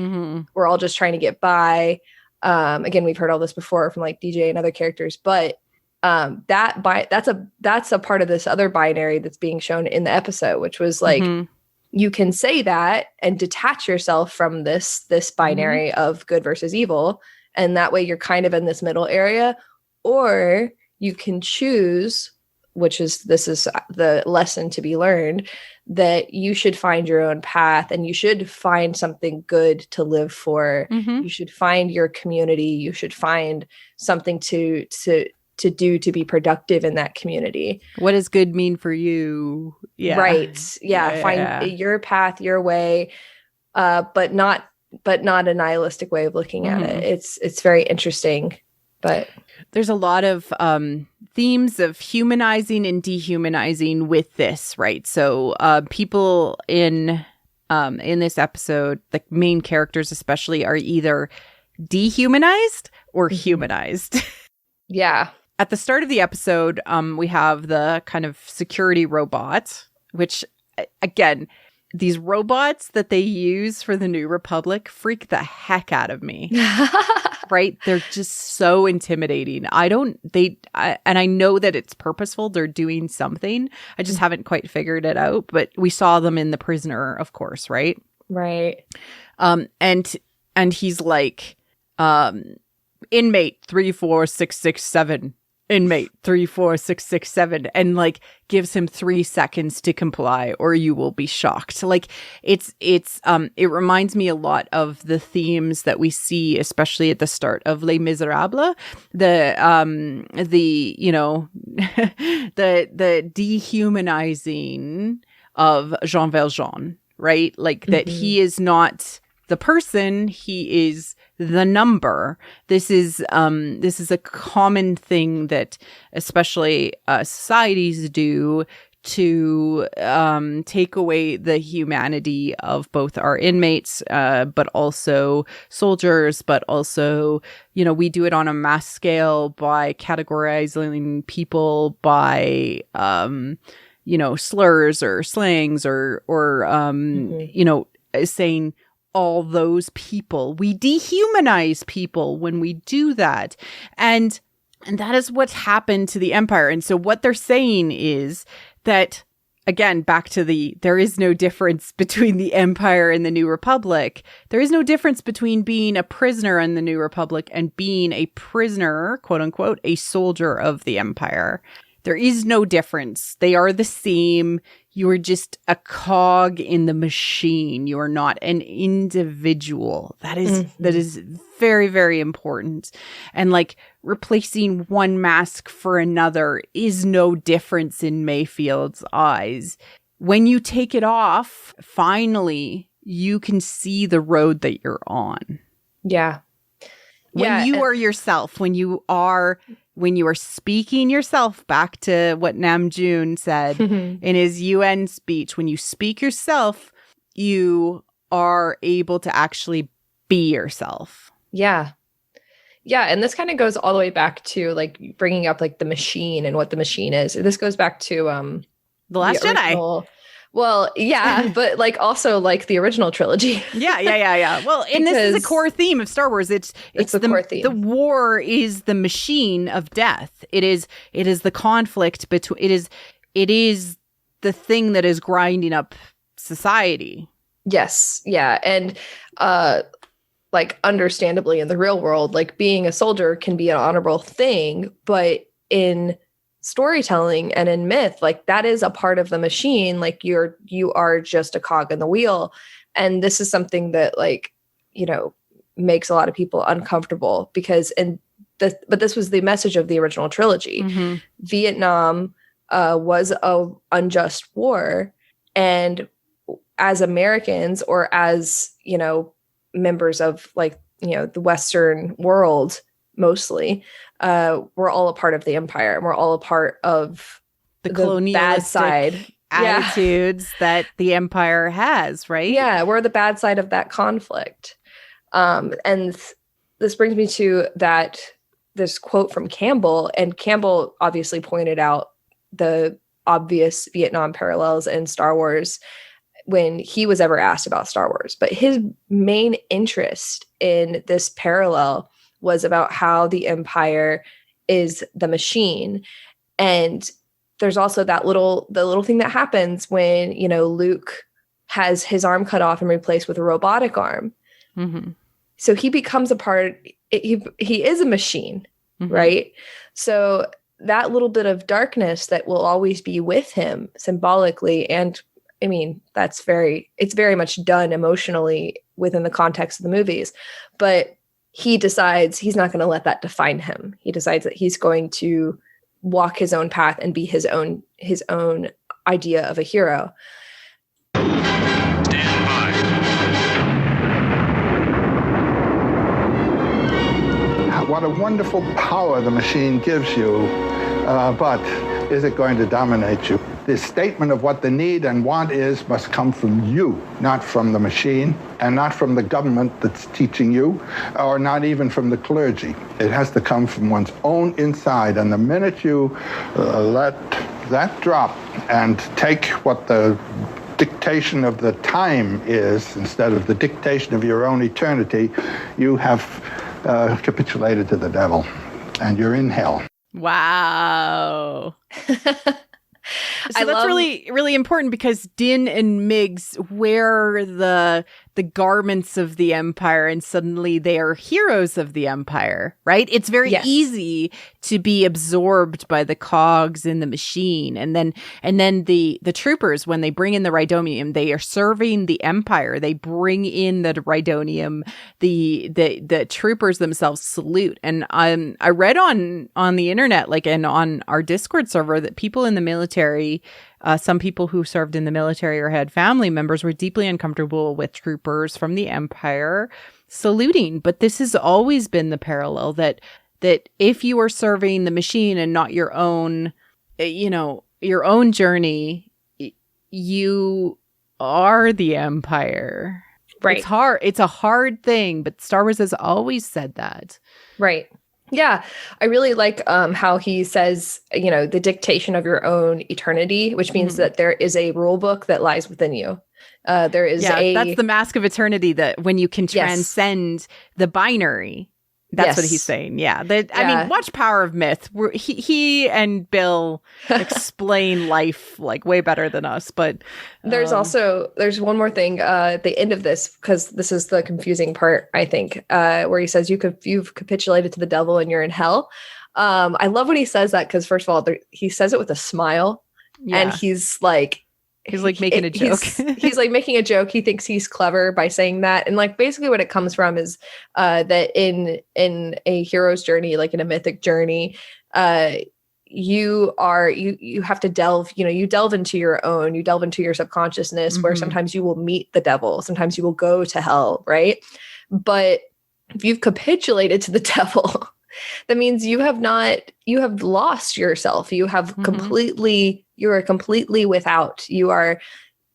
S2: We're all just trying to get by. Again, we've heard all this before from like DJ and other characters, but that's a part of this other binary that's being shown in the episode, which was like you can say that and detach yourself from this binary of good versus evil, and that way you're kind of in this middle area, or you can choose, this is the lesson to be learned, that you should find your own path and you should find something good to live for. You should find your community. You should find something to do to be productive in that community.
S1: What does good mean for you? Yeah.
S2: Right. Yeah. Find your path, your way, but not a nihilistic way of looking at it. It's very interesting, but
S1: there's a lot of themes of humanizing and dehumanizing with this, right? So people in this episode, the main characters especially, are either dehumanized or humanized.
S2: Yeah.
S1: At the start of the episode, we have the kind of security robot, which, again, these robots that they use for the New Republic freak the heck out of me. Right? They're just so intimidating. And I know that it's purposeful. They're doing something. I just haven't quite figured it out. But we saw them in The Prisoner, of course, right?
S2: Right.
S1: And he's like, inmate 34667. Inmate 34667, and like gives him 3 seconds to comply or you will be shocked. Like it reminds me a lot of the themes that we see, especially at the start of Les Miserables, the dehumanizing of Jean Valjean, right? Like that he is not the person, he is the number. This is a common thing that especially societies do to take away the humanity of both our inmates, but also soldiers, but also, we do it on a mass scale by categorizing people by, slurs or slangs or saying all those people. We dehumanize people when we do that. And that is what happened to the Empire. And so what they're saying is that, again, back to there is no difference between the Empire and the New Republic. There is no difference between being a prisoner in the New Republic and being a prisoner, quote unquote, a soldier of the Empire. There is no difference. They are the same. You are just a cog in the machine. You are not an individual. That is very, very important. And like replacing one mask for another is no difference in Mayfield's eyes. When you take it off, finally, you can see the road that you're on.
S2: Yeah.
S1: When you are yourself, when you are speaking yourself, back to what Namjoon said in his UN speech, when you speak yourself, you are able to actually be yourself.
S2: Yeah. Yeah. And this kind of goes all the way back to like bringing up like the machine and what the machine is. This goes back to
S1: The Last Jedi.
S2: Well, yeah, but like also like the original trilogy.
S1: Yeah. Well, and this is a core theme of Star Wars. It's
S2: the core theme.
S1: The war is the machine of death. It is the conflict between. It is the thing that is grinding up society.
S2: Yes, yeah, and like understandably in the real world, like being a soldier can be an honorable thing, but in storytelling and in myth, like that is a part of the machine. Like you are just a cog in the wheel. And this is something that, like, you know, makes a lot of people uncomfortable because but this was the message of the original trilogy.
S1: Mm-hmm.
S2: Vietnam was a unjust war, and as Americans, or as, you know, members of, like, you know, the Western world mostly, we're all a part of the empire, and we're all a part of
S1: the colonialistic
S2: bad side
S1: attitudes that the empire has, right?
S2: Yeah, we're the bad side of that conflict. And this brings me to this quote from Campbell, and Campbell obviously pointed out the obvious Vietnam parallels in Star Wars when he was ever asked about Star Wars. But his main interest in this parallel was about how the empire is the machine. And there's also the little thing that happens when, you know, Luke has his arm cut off and replaced with a robotic arm.
S1: Mm-hmm.
S2: So he becomes he is a machine, mm-hmm. right? So that little bit of darkness that will always be with him symbolically, and I mean, it's very much done emotionally within the context of the movies, but he decides he's not going to let that define him. He decides that he's going to walk his own path and be his own idea of a hero.
S3: Stand by.
S4: What a wonderful power the machine gives you, but is it going to dominate you? The statement of what the need and want is must come from you, not from the machine, and not from the government that's teaching you, or not even from the clergy. It has to come from one's own inside. And the minute you let that drop and take what the dictation of the time is instead of the dictation of your own eternity, you have capitulated to the devil, and you're in hell.
S1: Wow. So that's really, really important, because Din and Migs wear the garments of the Empire, and suddenly they are heroes of the Empire, right? It's very easy to be absorbed by the cogs in the machine. And then the troopers, when they bring in the Rhydonium, they are serving the Empire. They bring in the Rhydonium. The troopers themselves salute. And I read on the internet, like, and on our Discord server, that people in the military, some people who served in the military or had family members, were deeply uncomfortable with troopers from the Empire saluting. But this has always been the parallel, that if you are serving the machine and not your own, you know, your own journey, you are the Empire.
S2: Right.
S1: It's hard. It's a hard thing, but Star Wars has always said that.
S2: Right. Yeah, I really like how he says, you know, the dictation of your own eternity, which means mm-hmm. that there is a rule book that lies within you. There is
S1: that's the mask of eternity, that when you can transcend the binary. That's what he's saying. Yeah. I mean, watch Power of Myth. He and Bill explain life like way better than us. But
S2: there's one more thing at the end of this, because this is the confusing part, I think, where he says you've capitulated to the devil and you're in hell. I love when he says that, because first of all, he says it with a smile, and he's like making a joke. He's like making a joke. He thinks he's clever by saying that. And like basically what it comes from is that in a hero's journey, like in a mythic journey, you have to delve into your subconsciousness, mm-hmm. where sometimes you will meet the devil, sometimes you will go to hell, right? But if you've capitulated to the devil, that means you have lost yourself. You have mm-hmm. You are completely without. You are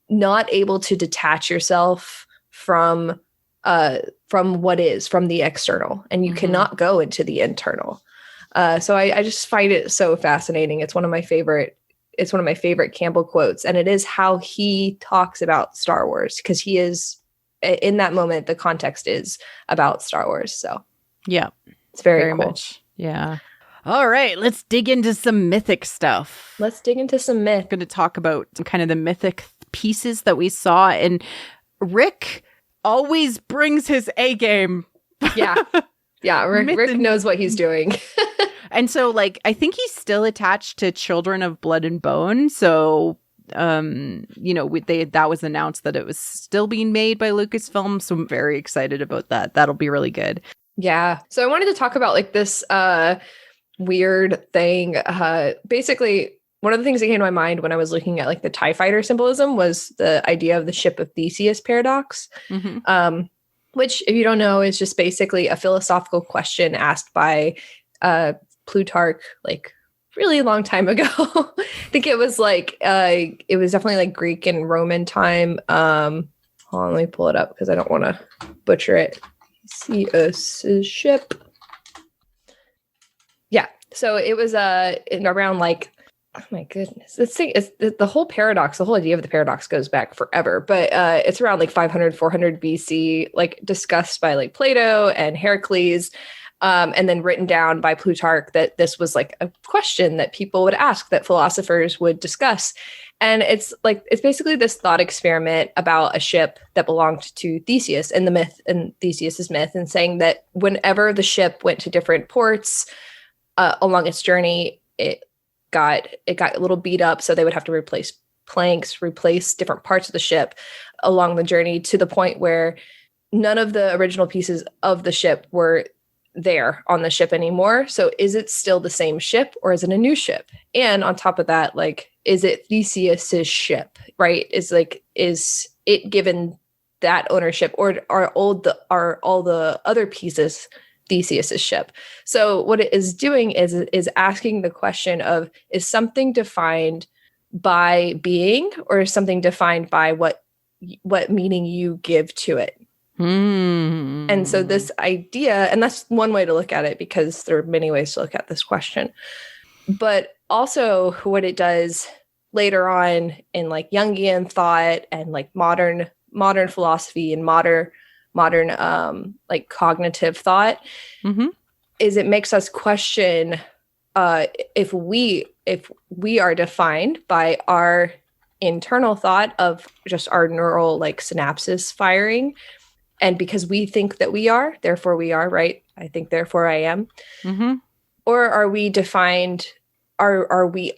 S2: not able to detach yourself from what is, from the external, and you mm-hmm. cannot go into the internal. So I just find it so fascinating. It's one of my favorite it's one of my favorite Campbell quotes, and it is how he talks about Star Wars, because he is, in that moment, the context is about Star Wars. So
S1: yeah,
S2: it's very cool.
S1: much. Yeah. All right, let's dig into some mythic stuff.
S2: Let's dig into some myth.
S1: I'm going to talk about some kind of the mythic pieces that we saw, and Rick always brings his A game.
S2: Yeah. Yeah, Rick knows what he's doing.
S1: And so, like, I think he's still attached to Children of Blood and Bone. So, you know, that was announced that it was still being made by Lucasfilm. So I'm very excited about that. That'll be really good.
S2: Yeah. So I wanted to talk about like this weird thing. Basically, one of the things that came to my mind when I was looking at like the TIE fighter symbolism was the idea of the ship of Theseus paradox. Mm-hmm. Which, if you don't know, is just basically a philosophical question asked by Plutarch, like really long time ago. I think it was like, it was definitely like Greek and Roman time. Hold on, let me pull it up because I don't want to butcher it. Theseus' ship. Yeah, so it was around like, oh my goodness, this thing is the whole paradox. The whole idea of the paradox goes back forever, but it's around like 500, 400 BC, like discussed by like Plato and Heracles, and then written down by Plutarch that this was like a question that people would ask, that philosophers would discuss. And it's basically this thought experiment about a ship that belonged to Theseus in the myth, and Theseus's myth, and saying that whenever the ship went to different ports along its journey, it got a little beat up, so they would have to replace planks, replace different parts of the ship along the journey, to the point where none of the original pieces of the ship were there on the ship anymore. So is it still the same ship, or is it a new ship? And on top of that, like, is it Theseus's ship, right? Is it given that ownership, or are all the other pieces Theseus's ship? So what it is doing is asking the question of, is something defined by being, or is something defined by what meaning you give to it? And so this idea, and that's one way to look at it, because there are many ways to look at this question, but also what it does later on in like Jungian thought and like modern philosophy and modern like cognitive thought, is it makes us question if we are defined by our internal thought of just our neural like synapses firing, and because we think that we are, therefore we are, right? I think, therefore I am. Or are we defined, are we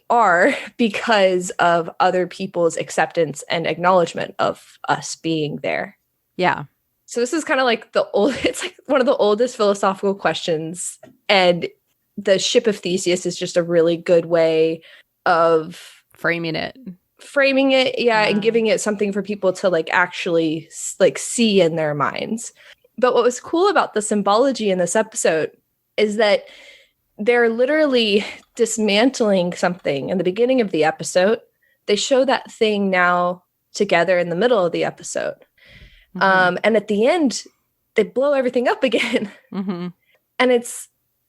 S2: because of other people's acceptance and acknowledgement of us being there? Yeah. So this is kind of like it's like one of the oldest philosophical questions, and the ship of Theseus is just a really good way of
S1: framing it,
S2: yeah, and giving it something for people to like actually like see in their minds. But what was cool about the symbology in this episode is that they're literally dismantling something in the beginning of the episode. They show that thing now together in the middle of the episode. And at the end, they blow everything up again. And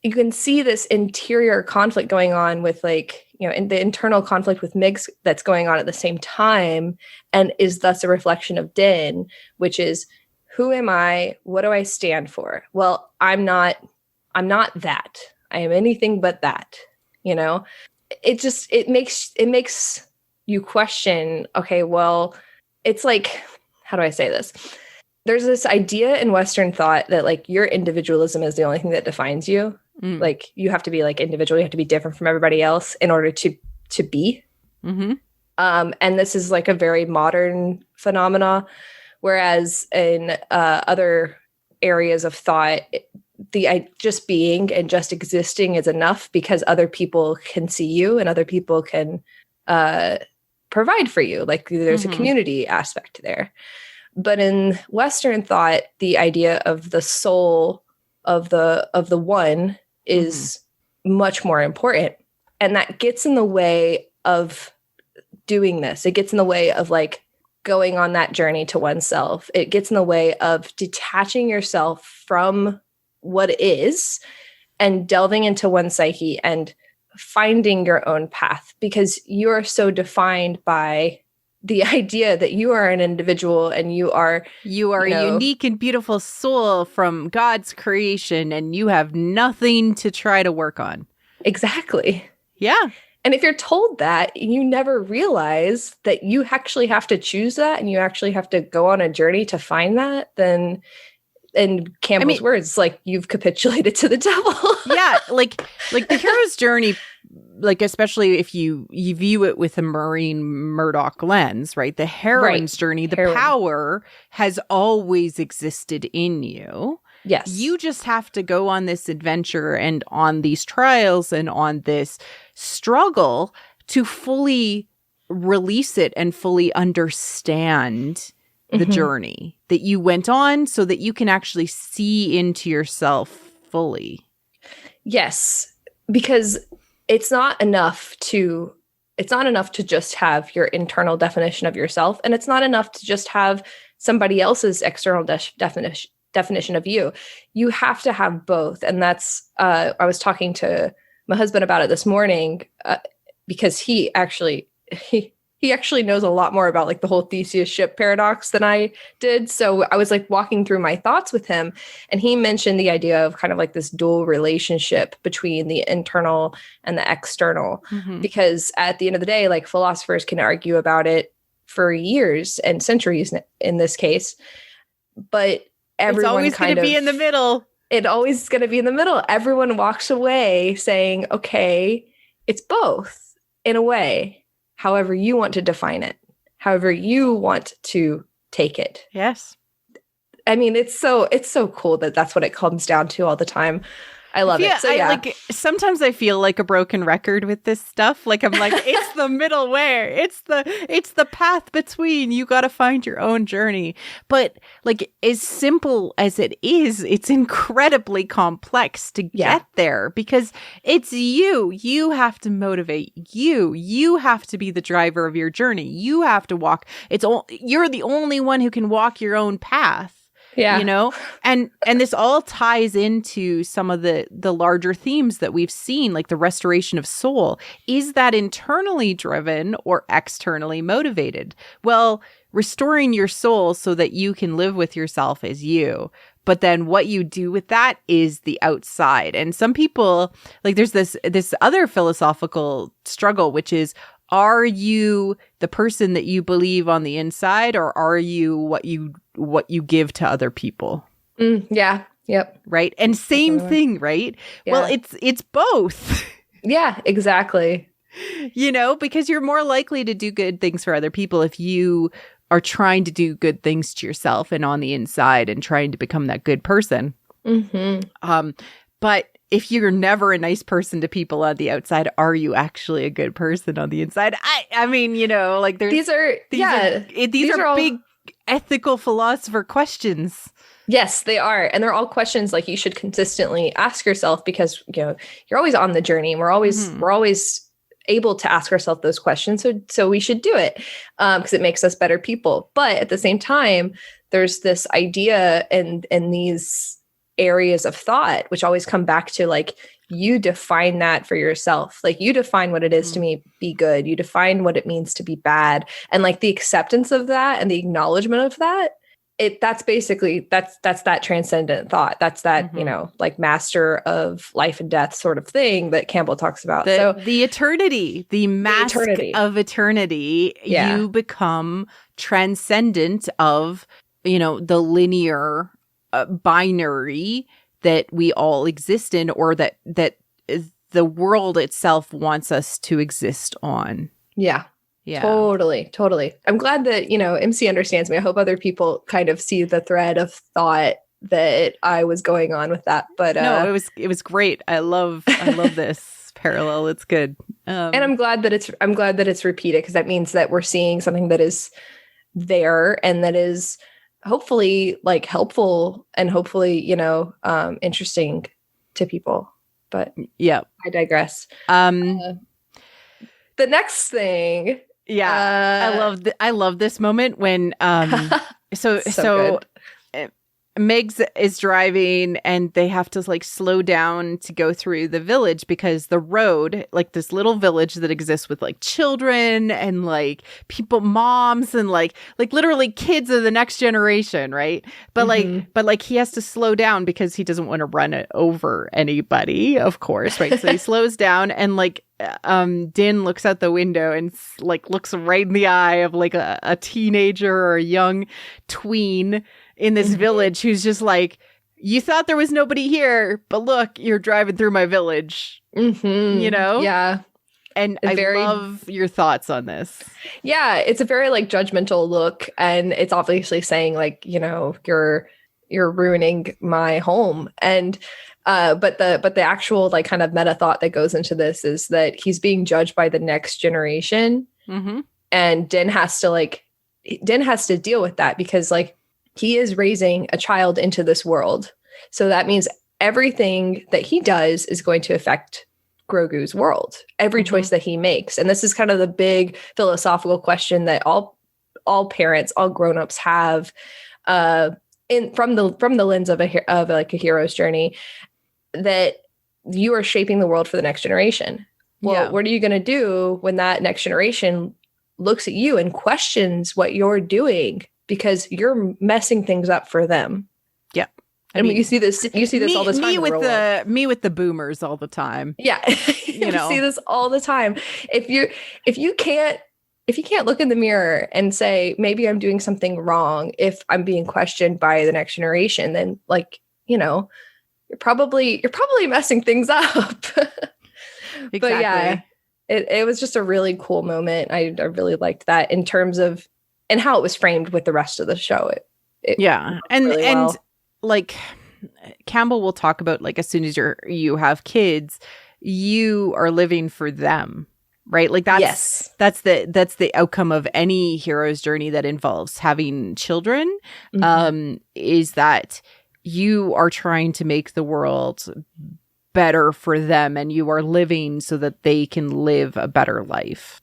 S2: you can see this interior conflict going on with like, you know, in the internal conflict with Migs that's going on at the same time, and is thus a reflection of Din, which is, who am I? What do I stand for? Well, I'm not that. I am anything but that, you know? It makes you question, okay, well, it's like, how do I say this? There's this idea in Western thought that like your individualism is the only thing that defines you. Like you have to be like individual, you have to be different from everybody else in order to be. And this is like a very modern phenomena, whereas in other areas of thought, just being and just existing is enough, because other people can see you and other people can provide for you. Like there's a community aspect there. But in Western thought, the idea of the soul of the one is much more important. And that gets in the way of doing this. It gets in the way of like going on that journey to oneself. It gets in the way of detaching yourself from what is and delving into one's psyche and finding your own path, because you are so defined by the idea that you are an individual and you are
S1: a unique and beautiful soul from God's creation, and you have nothing to try to work on.
S2: Exactly.
S1: Yeah.
S2: And if you're told that, you never realize that you actually have to choose that and you actually have to go on a journey to find that, then in Campbell's words, like, you've capitulated to the devil.
S1: Yeah, like the hero's journey, like, especially if you view it with a Maureen Murdoch lens, right? The heroine's journey, the power has always existed in you.
S2: Yes.
S1: You just have to go on this adventure and on these trials and on this struggle to fully release it and fully understand the journey that you went on, so that you can actually see into yourself fully.
S2: Yes, because it's not enough to just have your internal definition of yourself, and it's not enough to just have somebody else's external definition of you. You have to have both. And that's I was talking to my husband about it this morning, because he actually knows a lot more about, like, the whole Theseus ship paradox than I did. So I was, like, walking through my thoughts with him, and he mentioned the idea of kind of like this dual relationship between the internal and the external, because at the end of the day, like, philosophers can argue about it for years and centuries in this case, but everyone, it's
S1: always going to be in the middle.
S2: It always is going to be in the middle. Everyone walks away saying, okay, it's both in a way. However you want to define it, however you want to take it.
S1: Yes.
S2: I mean, it's so cool that that's what it comes down to all the time. I love it. So,
S1: like, sometimes I feel like a broken record with this stuff. Like, I'm like, it's the middle way. It's the path between. You got to find your own journey. But, like, as simple as it is, it's incredibly complex to get there, because it's you. You have to motivate you. You have to be the driver of your journey. You have to walk. You're the only one who can walk your own path.
S2: Yeah.
S1: You know, and this all ties into some of the larger themes that we've seen, like the restoration of soul. Is that internally driven or externally motivated? Well, restoring your soul so that you can live with yourself as you. But then what you do with that is the outside. And some people, like, there's this other philosophical struggle, which is, are you the person that you believe on the inside, or are you what you give to other people?
S2: Yeah. Yep.
S1: Right. And same thing, right? Yeah. Well, it's both.
S2: Yeah, exactly.
S1: You know, because you're more likely to do good things for other people if you are trying to do good things to yourself and on the inside and trying to become that good person. But if you're never a nice person to people on the outside, are you actually a good person on the inside? I mean, you know, like, these are big ethical philosopher questions.
S2: Yes, they are. And they're all questions, like, you should consistently ask yourself, because, you know, you're always on the journey, and we're always able to ask ourselves those questions. So we should do it, because it makes us better people. But at the same time, there's this idea and these areas of thought which always come back to, like, you define that for yourself. Like, you define what it is to be good. You define what it means to be bad. And, like, the acceptance of that and the acknowledgement of that, that's basically that's that transcendent thought. That's that, you know, like, master of life and death sort of thing that Campbell talks about.
S1: The eternity, the mask of eternity, you become transcendent of, you know, the linear binary that we all exist in, or that the world itself wants us to exist on.
S2: Yeah. Totally. I'm glad that, you know, MC understands me. I hope other people kind of see the thread of thought that I was going on with that. But
S1: no, it was great. I love this parallel. It's good.
S2: And I'm glad that it's repeated, because that means that we're seeing something that is there and that is hopefully, like, helpful and hopefully, you know, interesting to people. But
S1: yeah, I
S2: digress. The next thing,
S1: I love this moment when so Migs is driving and they have to like slow down to go through the village because the road, like this little village that exists with like children and like people, moms and like literally kids of the next generation, right? But like he has to slow down because he doesn't want to run it over anybody, of course, right? So he slows down and like Din looks out the window and like looks right in the eye of like a teenager or a young tween in this village who's just like, you thought there was nobody here, but look, you're driving through my village. You know?
S2: Yeah.
S1: And I love your thoughts on this.
S2: Yeah, it's a very like judgmental look, and it's obviously saying like, you know, you're ruining my home. And but the actual like kind of meta thought that goes into this is that he's being judged by the next generation. And Din has to deal with that because like he is raising a child into this world. So that means everything that he does is going to affect Grogu's world, every choice that he makes. And this is kind of the big philosophical question that all parents, all grownups have from the lens of like a hero's journey, that you are shaping the world for the next generation. Well, what are you going to do when that next generation looks at you and questions what you're doing because you're messing things up for them?
S1: Yeah.
S2: I mean, you see this all the time.
S1: Me with the boomers all the time.
S2: Yeah. you see this all the time. If you can't look in the mirror and say, maybe I'm doing something wrong if I'm being questioned by the next generation, then like, you know, you're probably messing things up.
S1: Exactly.
S2: But yeah, it was just a really cool moment. I really liked that in terms of and how it was framed with the rest of the show.
S1: And like Campbell will talk about, like, as soon as you have kids, you are living for them, right? Like that's the outcome of any hero's journey that involves having children. Is that you are trying to make the world better for them and you are living so that they can live a better life.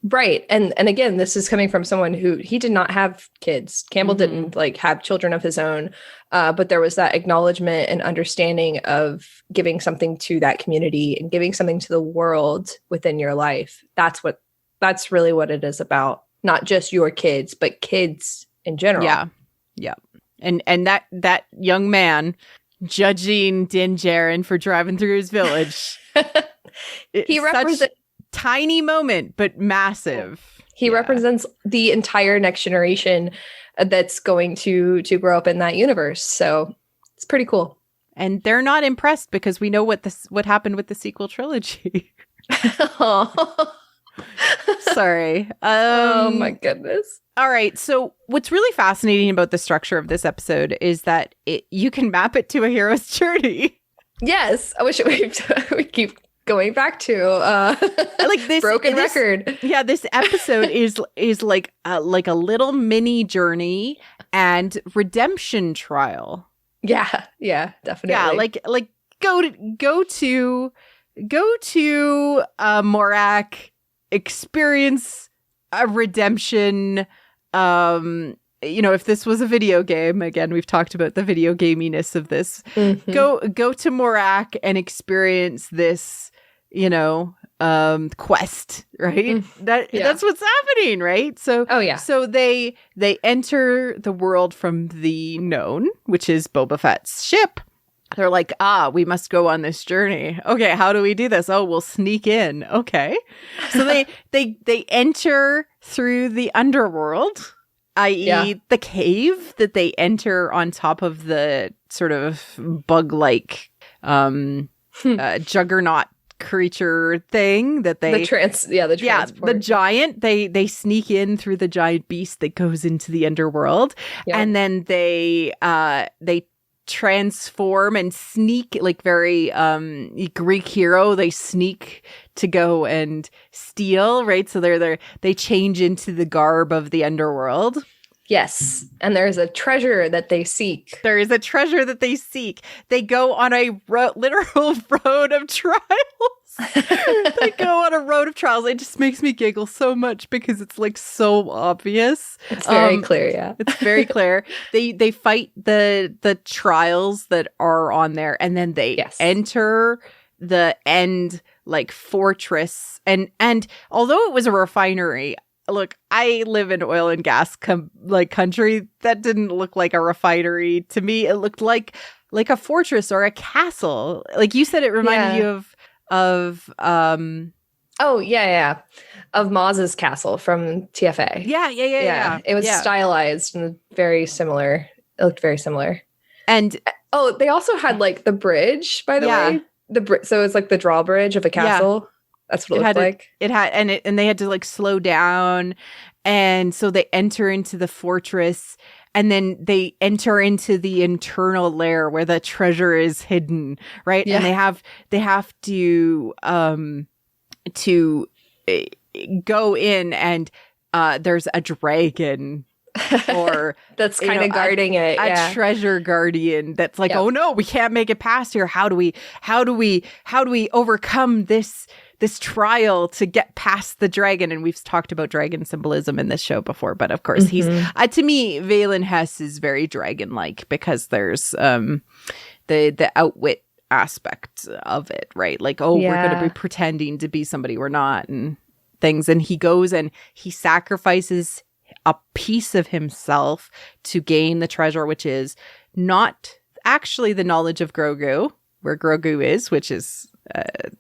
S2: Right. And again, this is coming from someone who he did not have kids. Campbell didn't like have children of his own. But there was that acknowledgement and understanding of giving something to that community and giving something to the world within your life. That's really what it is about. Not just your kids, but kids in general.
S1: Yeah. Yeah. And that young man judging Din Djarin for driving through his village.
S2: He represents
S1: tiny moment, but massive.
S2: He represents the entire next generation that's going to grow up in that universe. So it's pretty cool.
S1: And they're not impressed because we know what happened with the sequel trilogy. Sorry.
S2: Oh my goodness.
S1: All right. So what's really fascinating about the structure of this episode is that you can map it to a hero's journey.
S2: Yes. I wish we keep going back to like this broken record.
S1: Yeah, this episode is like a little mini journey and redemption trial.
S2: Yeah, definitely.
S1: Yeah, like go to Morak, experience a redemption. If this was a video game, again, we've talked about the video gaminess of this. Go to Morak and experience this, quest, right? That's what's happening, right? So, so they enter the world from the known, which is Boba Fett's ship. They're like, we must go on this journey. Okay, how do we do this? Oh, we'll sneak in. Okay, so they enter through the underworld, i.e. the cave that they enter on top of the sort of bug-like juggernaut creature thing that they the giant they sneak in through the giant beast that goes into the underworld, and then they transform and sneak, like very Greek hero. They sneak to go and steal, right? So they change into the garb of the underworld.
S2: Yes. And there's a treasure that they seek.
S1: There is a treasure that they seek. They go on a literal road of trials. They go on a road of trials. It just makes me giggle so much because it's like so obvious.
S2: It's very clear, yeah.
S1: It's very clear. They fight the trials that are on there, and then they enter the end like fortress. And although it was a refinery, look, I live in oil and gas country. That didn't look like a refinery to me. It looked like a fortress or a castle. Like you said, it reminded you of
S2: of Maz's castle from TFA.
S1: Yeah.
S2: It was stylized and very similar. It looked very similar.
S1: And
S2: they also had like the bridge, by the way. So it's like the drawbridge of a castle. That's what it looked like.
S1: And they had to like slow down, and so they enter into the fortress. And then they enter into the internal lair where the treasure is hidden, right? Yeah. And they have to go in, and there's a dragon or
S2: that's kind of guarding it.
S1: A treasure guardian that's like, oh no, we can't make it past here. How do we overcome this trial to get past the dragon? And we've talked about dragon symbolism in this show before, but of course he's to me, Valen Hess is very dragon-like because there's the outwit aspect of it, right? Like, we're going to be pretending to be somebody we're not and things. And he goes and he sacrifices a piece of himself to gain the treasure, which is not actually the knowledge of Grogu, where Grogu is, which is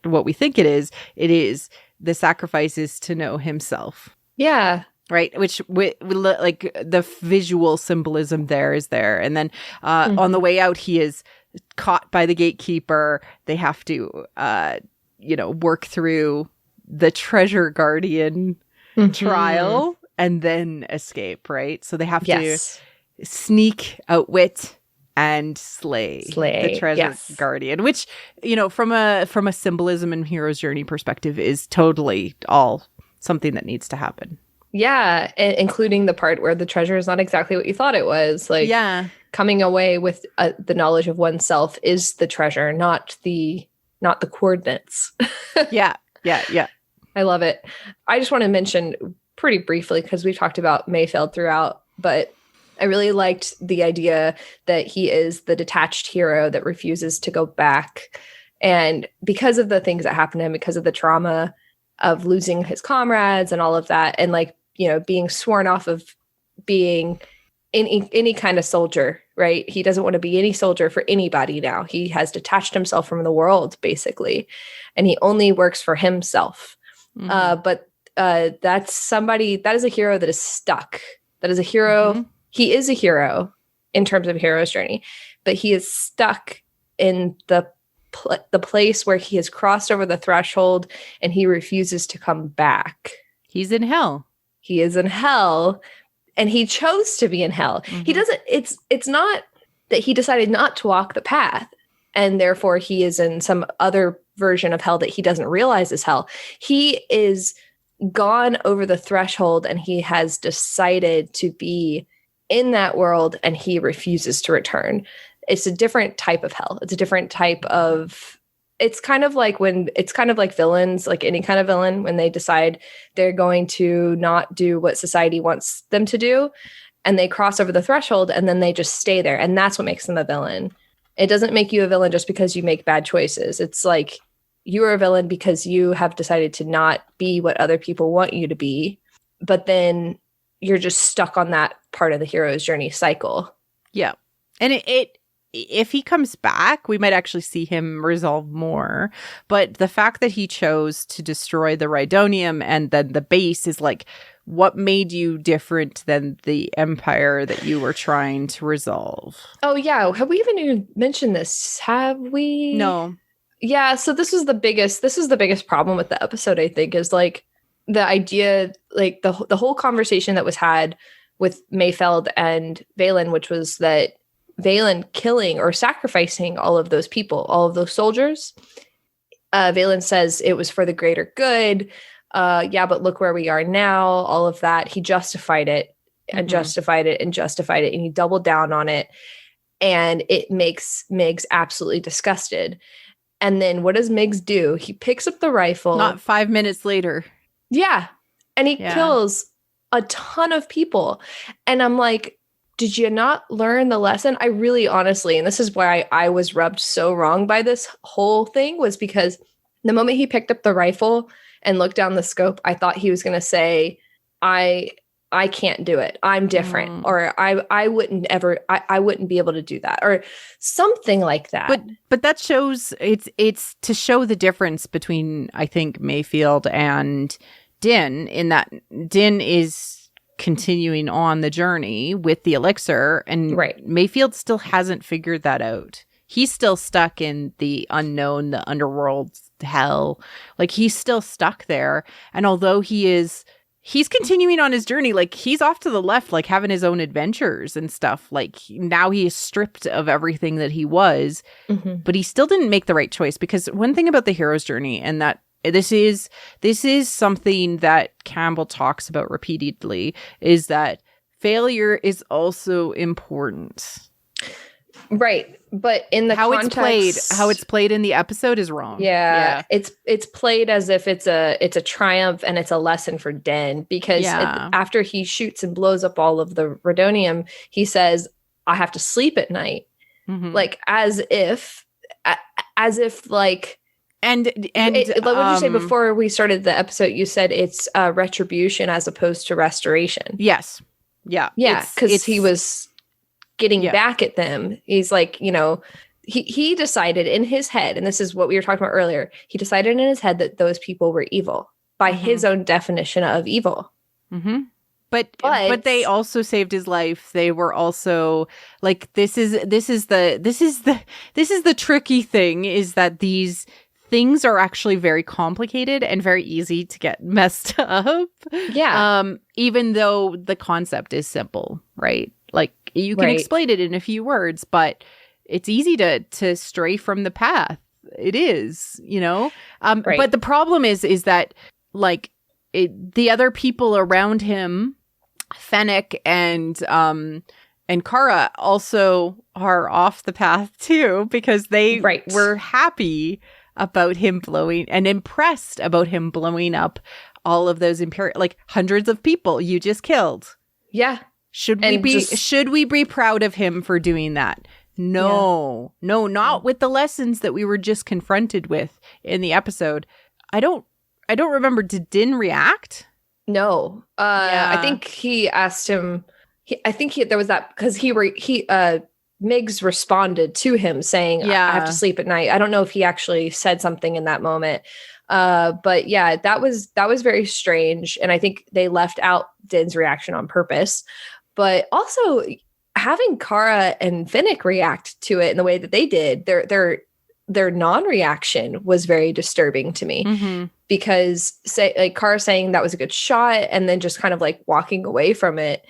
S1: what we think it is. It is the sacrifices to know himself.
S2: Yeah.
S1: Right. Which like the visual symbolism there is there. And then on the way out, he is caught by the gatekeeper. They have to, work through the treasure guardian trial and then escape. Right. So they have to sneak, outwit, and slay the treasure guardian, which, from a symbolism and hero's journey perspective is totally all something that needs to happen.
S2: Yeah, including the part where the treasure is not exactly what you thought it was. Like, coming away with the knowledge of oneself is the treasure, not the coordinates.
S1: Yeah.
S2: I love it. I just want to mention pretty briefly, because we've talked about Mayfeld throughout, but I really liked the idea that he is the detached hero that refuses to go back. And because of the things that happened to him, because of the trauma of losing his comrades and all of that, and being sworn off of being any kind of soldier, right? He doesn't want to be any soldier for anybody now. He has detached himself from the world, basically, and he only works for himself. But that is a hero that is stuck. That is a hero. He is a hero in terms of hero's journey, but he is stuck in the place where he has crossed over the threshold and he refuses to come back.
S1: He's in hell.
S2: He is in hell, and he chose to be in hell. He doesn't, it's not that he decided not to walk the path and therefore he is in some other version of hell that he doesn't realize is hell. He is gone over the threshold and he has decided to be in that world, and he refuses to return. It's a different type of hell. It's a different type of, it's kind of like villains, like any kind of villain, when they decide they're going to not do what society wants them to do, and they cross over the threshold and then they just stay there. And that's what makes them a villain. It doesn't make you a villain just because you make bad choices. It's like you are a villain because you have decided to not be what other people want you to be, but then you're just stuck on that part of the hero's journey cycle.
S1: Yeah. And if he comes back, we might actually see him resolve more. But the fact that he chose to destroy the Rhydonium and then the base is like, what made you different than the empire that you were trying to resolve?
S2: Oh, yeah. Have we even mentioned this? Have we?
S1: No.
S2: Yeah. So this is the biggest problem with the episode, I think, is like the idea, like the whole conversation that was had with Mayfeld and Valen, which was that Valen killing or sacrificing all of those people, all of those soldiers. Valen says it was for the greater good. But look where we are now, all of that. He justified it and justified it and justified it. And he doubled down on it. And it makes Migs absolutely disgusted. And then what does Migs do? He picks up the rifle.
S1: Not 5 minutes later.
S2: Yeah. And he kills a ton of people. And I'm like, did you not learn the lesson? I really honestly, and this is why I was rubbed so wrong by this whole thing, was because the moment he picked up the rifle and looked down the scope, I thought he was going to say, I can't do it. I'm different. Or I wouldn't ever, I wouldn't be able to do that, or something like that.
S1: But that shows, it's to show the difference between, I think, Mayfield and Din, in that Din is continuing on the journey with the elixir, and Mayfield still hasn't figured that out. He's still stuck in the unknown, the underworld, hell. Like, he's still stuck there. And although he's continuing on his journey, like, he's off to the left, like, having his own adventures and stuff. Like, now he is stripped of everything that he was, but he still didn't make the right choice. Because one thing about the hero's journey, and that this is something that Campbell talks about repeatedly, is that failure is also important.
S2: Right. But in the context,
S1: how it's played in the episode is wrong.
S2: Yeah. It's played as if it's a triumph and it's a lesson for Den, because after he shoots and blows up all of the Radonium, he says, I have to sleep at night. Like, as if like, and what did you say before we started the episode? You said it's retribution as opposed to restoration.
S1: Yes. Yeah.
S2: Yeah. Because he was getting back at them. He's like, he decided in his head, and this is what we were talking about earlier, he decided in his head that those people were evil by his own definition of evil.
S1: But they also saved his life. They were also like, this is the tricky thing, is that these things are actually very complicated and very easy to get messed up. Yeah. Even though the concept is simple, right? Like, you can explain it in a few words, but it's easy to stray from the path. It is, But the problem is that, like, the other people around him, Fennec and Kara, also are off the path too, because they were happy about him blowing and impressed about him blowing up all of those like, hundreds of people you just killed.
S2: Yeah.
S1: Should we be proud of him for doing that? No, not with the lessons that we were just confronted with in the episode. I don't remember. Did Din react?
S2: No. I think he asked him. There was that, because Migs responded to him saying, I have to sleep at night. I don't know if he actually said something in that moment. But yeah, that was very strange. And I think they left out Din's reaction on purpose. But also, having Kara and Finnick react to it in the way that they did, their non-reaction was very disturbing to me. Because Kara saying that was a good shot and then just kind of like walking away from it,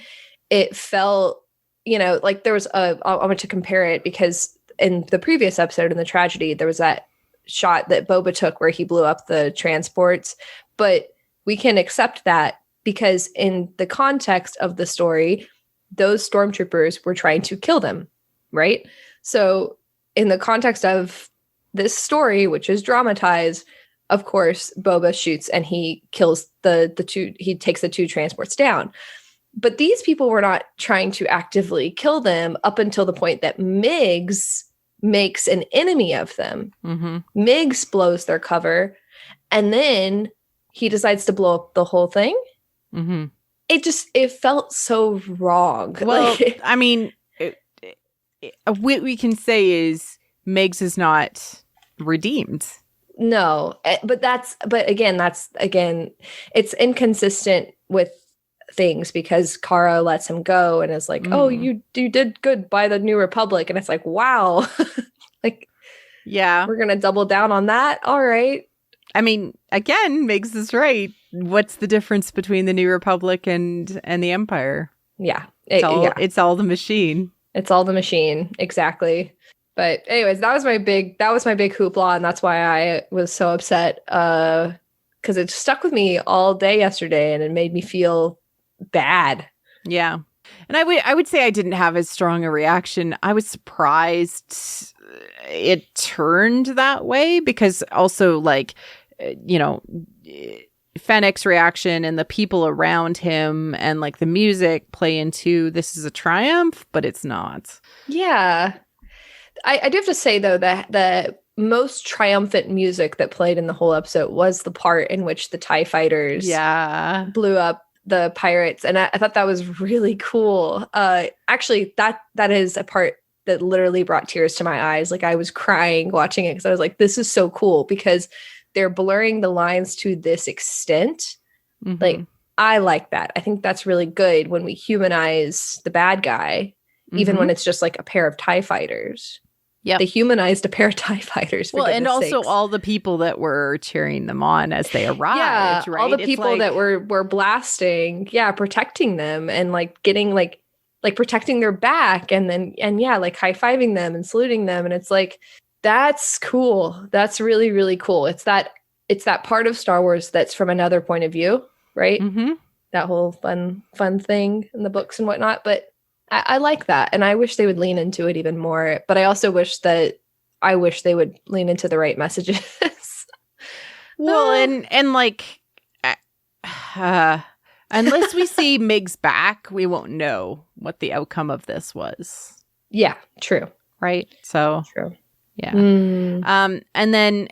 S2: it felt, like there was I want to compare it, because in the previous episode, in the tragedy, there was that shot that Boba took where he blew up the transports. But we can accept that because in the context of the story, those stormtroopers were trying to kill them, right? So in the context of this story, which is dramatized, of course, Boba shoots and he kills he takes the two transports down. But these people were not trying to actively kill them up until the point that Migs makes an enemy of them. Migs blows their cover, and then he decides to blow up the whole thing. It felt so wrong.
S1: Well, I mean, what we can say is Migs is not redeemed.
S2: No, but again, it's inconsistent with things, because Kara lets him go and is like, oh, you did good by the New Republic. And it's like, wow, like, yeah, we're going to double down on that. All right.
S1: I mean, again, Migs is right. What's the difference between the New Republic and the Empire?
S2: Yeah.
S1: It's all the machine.
S2: It's all the machine. Exactly. But anyways, that was my big hoopla. And that's why I was so upset. Because it stuck with me all day yesterday and it made me feel bad.
S1: Yeah. And I would say I didn't have as strong a reaction. I was surprised it turned that way, because also, like, you know, Fennec's reaction and the people around him and like the music play into this is a triumph, but it's not.
S2: Yeah. I do have to say, though, that the most triumphant music that played in the whole episode was the part in which the TIE fighters blew up the pirates. And I thought that was really cool. Actually, that is a part that literally brought tears to my eyes. Like, I was crying watching it because I was like, this is so cool, because they're blurring the lines to this extent. Mm-hmm. Like, I like that. I think that's really good when we humanize the bad guy, even when it's just like a pair of TIE fighters. Yeah, they humanized a pair of TIE fighters.
S1: Well, and also sakes. All the people that were cheering them on as they arrived. Right?
S2: All the people that were blasting, protecting them and like getting like protecting their back, and like high-fiving them and saluting them, and it's like, that's cool. That's really, really cool. It's that part of Star Wars that's from another point of view, right? Mm-hmm. That whole fun thing in the books and whatnot, but. I like that, and I wish they would lean into it even more. But I also wish they would lean into the right messages.
S1: Well, and like, unless we see Migs back, we won't know what the outcome of this was.
S2: Yeah, true.
S1: Right. So
S2: true.
S1: Yeah. And then,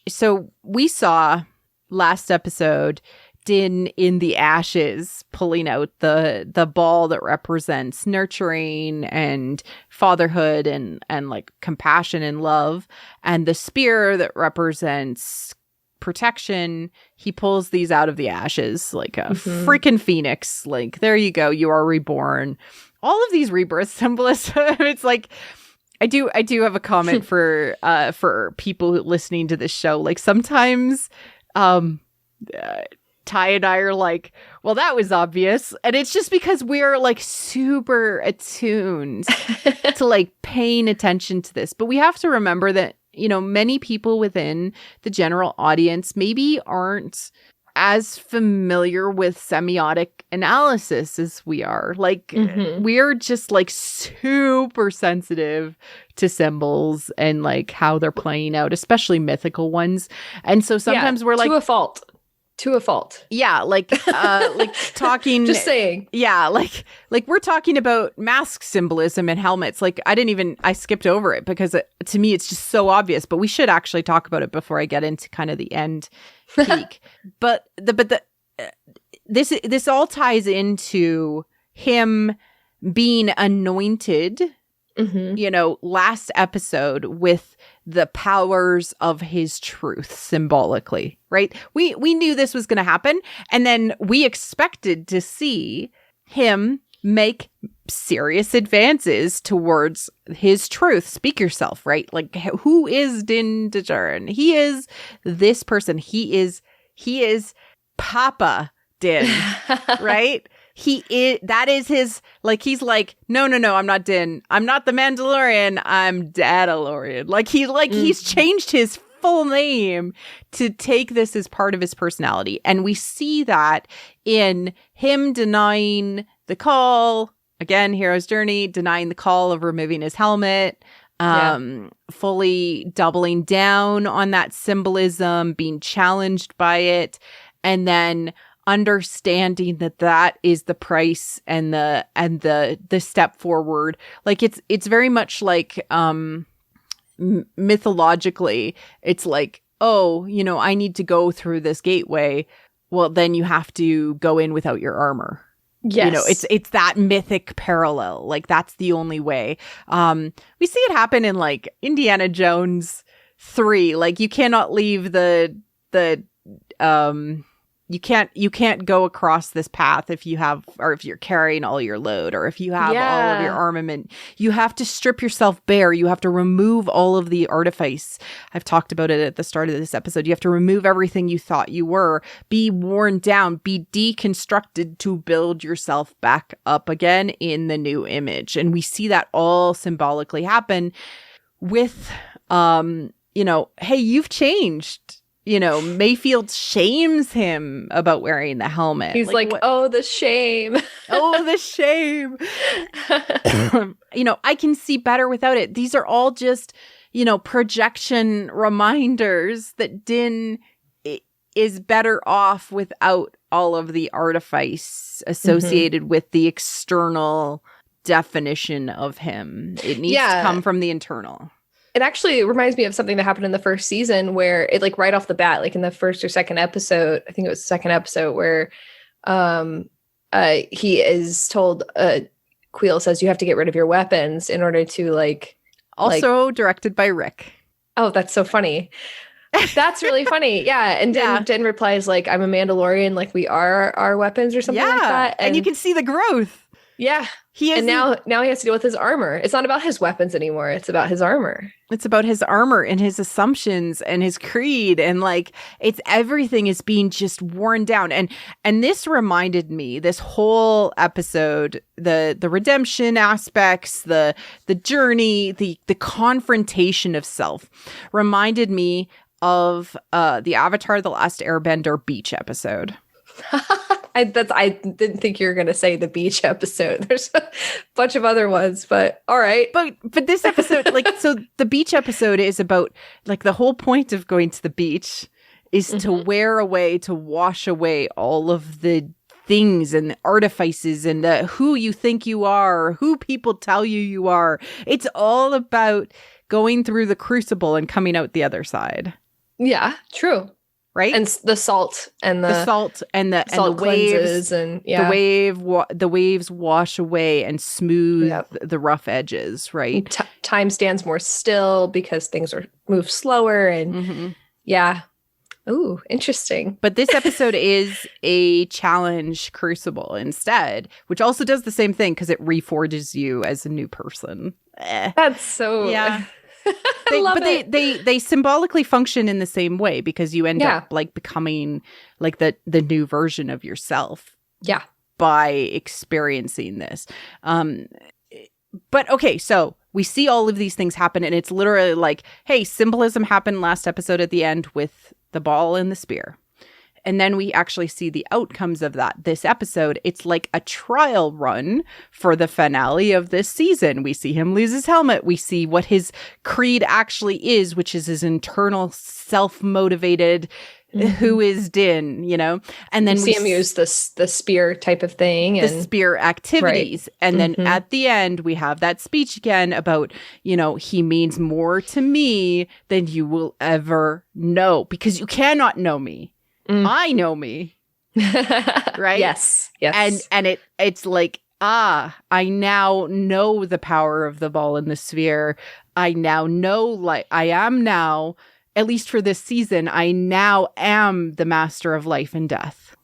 S1: so we saw last episode Din in the ashes pulling out the ball that represents nurturing and fatherhood and like compassion and love, and the spear that represents protection. He pulls these out of the ashes like a freaking phoenix. Like, there you go, you are reborn. All of these rebirth symbolism. It's like, I do have a comment for people listening to this show. Like, sometimes Ty and I are like, well, that was obvious. And it's just because we're like super attuned to like paying attention to this. But we have to remember that, you know, many people within the general audience maybe aren't as familiar with semiotic analysis as we are. Like, we're just like super sensitive to symbols and like how they're playing out, especially mythical ones. And so sometimes we're like,
S2: to a fault.
S1: Yeah, like talking.
S2: Just saying.
S1: Yeah, like we're talking about mask symbolism and helmets. Like, I skipped over it because to me it's just so obvious. But we should actually talk about it before I get into kind of the end peak. But this all ties into him being anointed. You know, last episode with the powers of his truth symbolically, right? We knew this was going to happen, and then we expected to see him make serious advances towards his truth. Speak yourself, right? Like, who is Din Djarin? He is this person. He is Papa Din, right? That is his, like, he's like, no, I'm not Din. I'm not the Mandalorian. I'm Dadalorian. Like, he's changed his full name to take this as part of his personality. And we see that in him denying the call, again, hero's journey, denying the call of removing his helmet, fully doubling down on that symbolism, being challenged by it, and then understanding that is the price and the step forward. Like, it's very much like mythologically, it's like, oh, you know, I need to go through this gateway. Well, then you have to go in without your armor. Yes. You know, it's that mythic parallel. Like, that's the only way. We see it happen in like Indiana Jones 3. Like, you cannot leave you can't go across this path if you're carrying all your load, or if you have all of your armament. You have to strip yourself bare. You have to remove all of the artifice. I've talked about it at the start of this episode. You have to remove everything you thought you were, be worn down, be deconstructed to build yourself back up again in the new image. And we see that all symbolically happen with, you know, hey, you've changed. Mayfield shames him about wearing the helmet.
S2: He's like, oh, the shame.
S1: Oh, the shame. I can see better without it. These are all just, projection reminders that Din is better off without all of the artifice associated with the external definition of him. It needs to come from the internal.
S2: It actually reminds me of something that happened in the first season where it, like, right off the bat, like in the first or second episode, I think it was the second episode, where he is told, Queel says, you have to get rid of your weapons in order to, like...
S1: Also directed by Rick.
S2: Oh, that's so funny. That's really funny. Yeah. And Din replies, like, I'm a Mandalorian, like, we are our weapons or something like that.
S1: And you can see the growth.
S2: Yeah. And now he has to deal with his armor. It's not about his weapons anymore. It's about his armor.
S1: It's about his armor and his assumptions and his creed. And like, it's everything is being just worn down. And this reminded me, this whole episode, the redemption aspects, the journey, the confrontation of self reminded me of the Avatar: The Last Airbender beach episode.
S2: I didn't think you were going to say the beach episode. There's a bunch of other ones, but all right.
S1: But this episode, like, so the beach episode is about, like, the whole point of going to the beach is to wear away, to wash away all of the things and the artifices and the who you think you are, who people tell you are. It's all about going through the crucible and coming out the other side.
S2: Yeah, true.
S1: Right?
S2: And the salt and the
S1: salt and the waves
S2: and
S1: the waves wash away and smooth the rough edges, right?
S2: Time stands more still because things move slower and Ooh, interesting.
S1: But this episode is a challenge crucible instead, which also does the same thing because it reforges you as a new person.
S2: That's so
S1: They symbolically function in the same way because you end up like becoming like the new version of yourself.
S2: Yeah.
S1: By experiencing this. But okay, so we see all of these things happen and it's literally like, hey, symbolism happened last episode at the end with the ball and the spear. And then we actually see the outcomes of that this episode. It's like a trial run for the finale of this season. We see him lose his helmet. We see what his creed actually is, which is his internal self-motivated, who is Din, And then
S2: we see him use the spear type of thing.
S1: The spear activities. Right. And then at the end, we have that speech again about, he means more to me than you will ever know because you cannot know me. I know me. Right?
S2: Yes.
S1: And it's like, I now know the power of the ball and the sphere. I now know, like, I am now, at least for this season, I now am the master of life and death.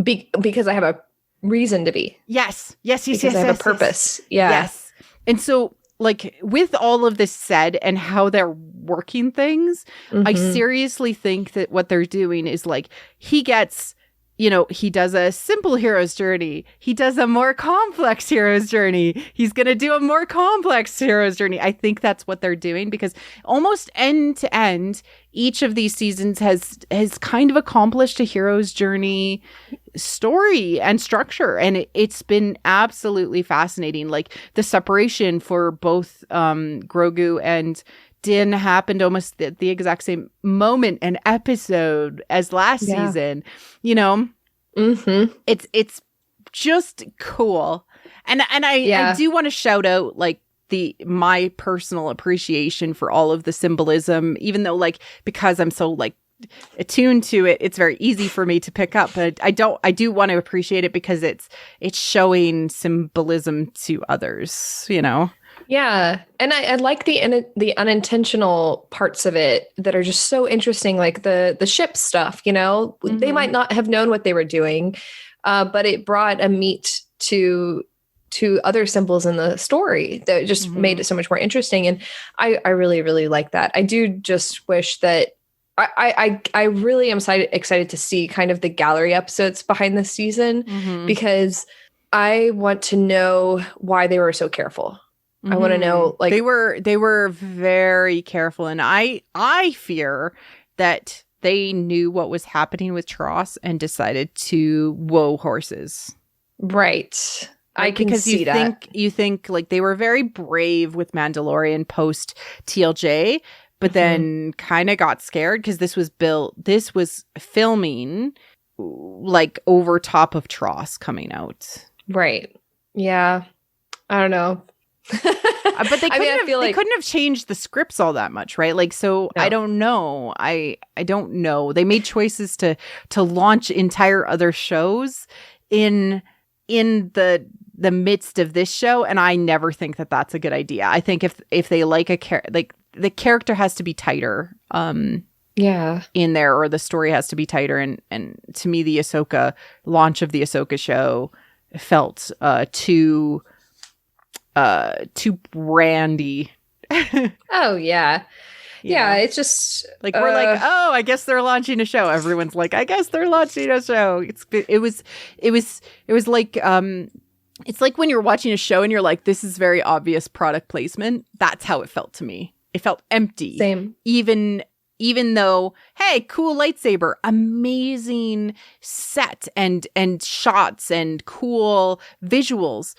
S2: Because I have a reason to be.
S1: Yes.
S2: I have a purpose. Yeah.
S1: Yes. And so, like, with all of this said and how they're working things, I seriously think that what they're doing is, like, he gets, he does a simple hero's journey. He does a more complex hero's journey. He's going to do a more complex hero's journey. I think that's what they're doing because almost end to end, each of these seasons has kind of accomplished a hero's journey story and structure. And it's been absolutely fascinating. Like, the separation for both Grogu and Din happened almost at the exact same moment and episode as last season. It's just cool. And I do want to shout out, like, my personal appreciation for all of the symbolism, even though, like, because I'm so, like, attuned to it, it's very easy for me to pick up. But I do want to appreciate it because it's showing symbolism to others,
S2: Yeah. And I like the unintentional parts of it that are just so interesting, like the ship stuff, They might not have known what they were doing, but it brought a meat to other symbols in the story that just made it so much more interesting. And I really, really like that. I do just wish that I really am excited to see kind of the gallery episodes behind this season because I want to know why they were so careful. I want to know, like,
S1: they were very careful, and I fear that they knew what was happening with Tross and decided to whoa horses.
S2: Right. I can
S1: because
S2: see that.
S1: You think like they were very brave with Mandalorian post TLJ, but then kind of got scared because this was filming like over top of Tross coming out.
S2: Right. Yeah. I don't know.
S1: But they couldn't have changed the scripts all that much, right? Like, so no. I don't know. I don't know. They made choices to launch entire other shows in the midst of this show, and I never think that that's a good idea. I think if they like the character has to be tighter in there, or the story has to be tighter, and to me the Ahsoka launch of the Ahsoka show felt too brandy.
S2: Oh yeah. Yeah, it's just
S1: like we're like, oh, I guess they're launching a show. Everyone's like, I guess they're launching a show. It was like it's like when you're watching a show and you're like, this is very obvious product placement. That's how it felt to me. It felt empty.
S2: Same.
S1: Even though, hey, cool lightsaber, amazing set and shots and cool visuals.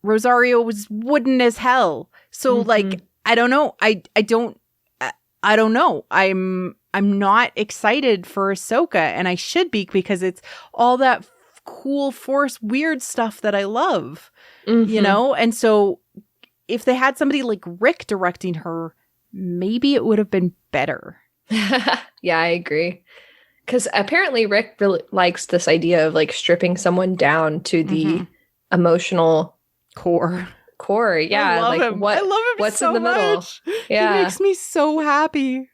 S1: Rosario was wooden as hell. So like, I don't know. I don't know. I'm not excited for Ahsoka, and I should be, because it's all that cool Force weird stuff that I love, you know? And so if they had somebody like Rick directing her, maybe it would have been better.
S2: Yeah, I agree. Because apparently Rick really likes this idea of like stripping someone down to the emotional
S1: core.
S2: Yeah,
S1: I love
S2: like
S1: him.
S2: what?
S1: I love him
S2: what's
S1: so
S2: in the middle?
S1: much.
S2: Yeah,
S1: he makes me so happy.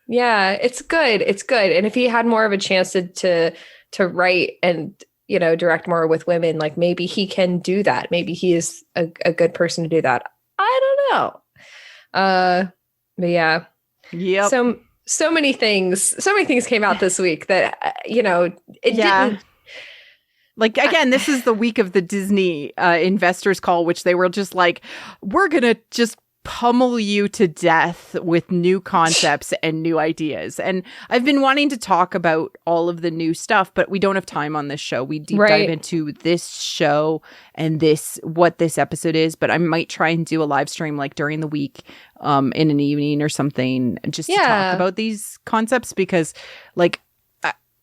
S2: Yeah, it's good. It's good. And if he had more of a chance to write and, you know, direct more with women, like maybe he can do that. Maybe he is a good person to do that. I don't know. But yeah.
S1: Yep.
S2: So many things came out this week that you know, it didn't.
S1: Like, again, this is the week of the Disney investors call, which they were just like, we're going to just pummel you to death with new concepts and new ideas. And I've been wanting to talk about all of the new stuff, but we don't have time on this show. We deep dive into this show and what this episode is, but I might try and do a live stream like during the week in an evening or something, just to talk about these concepts, because like,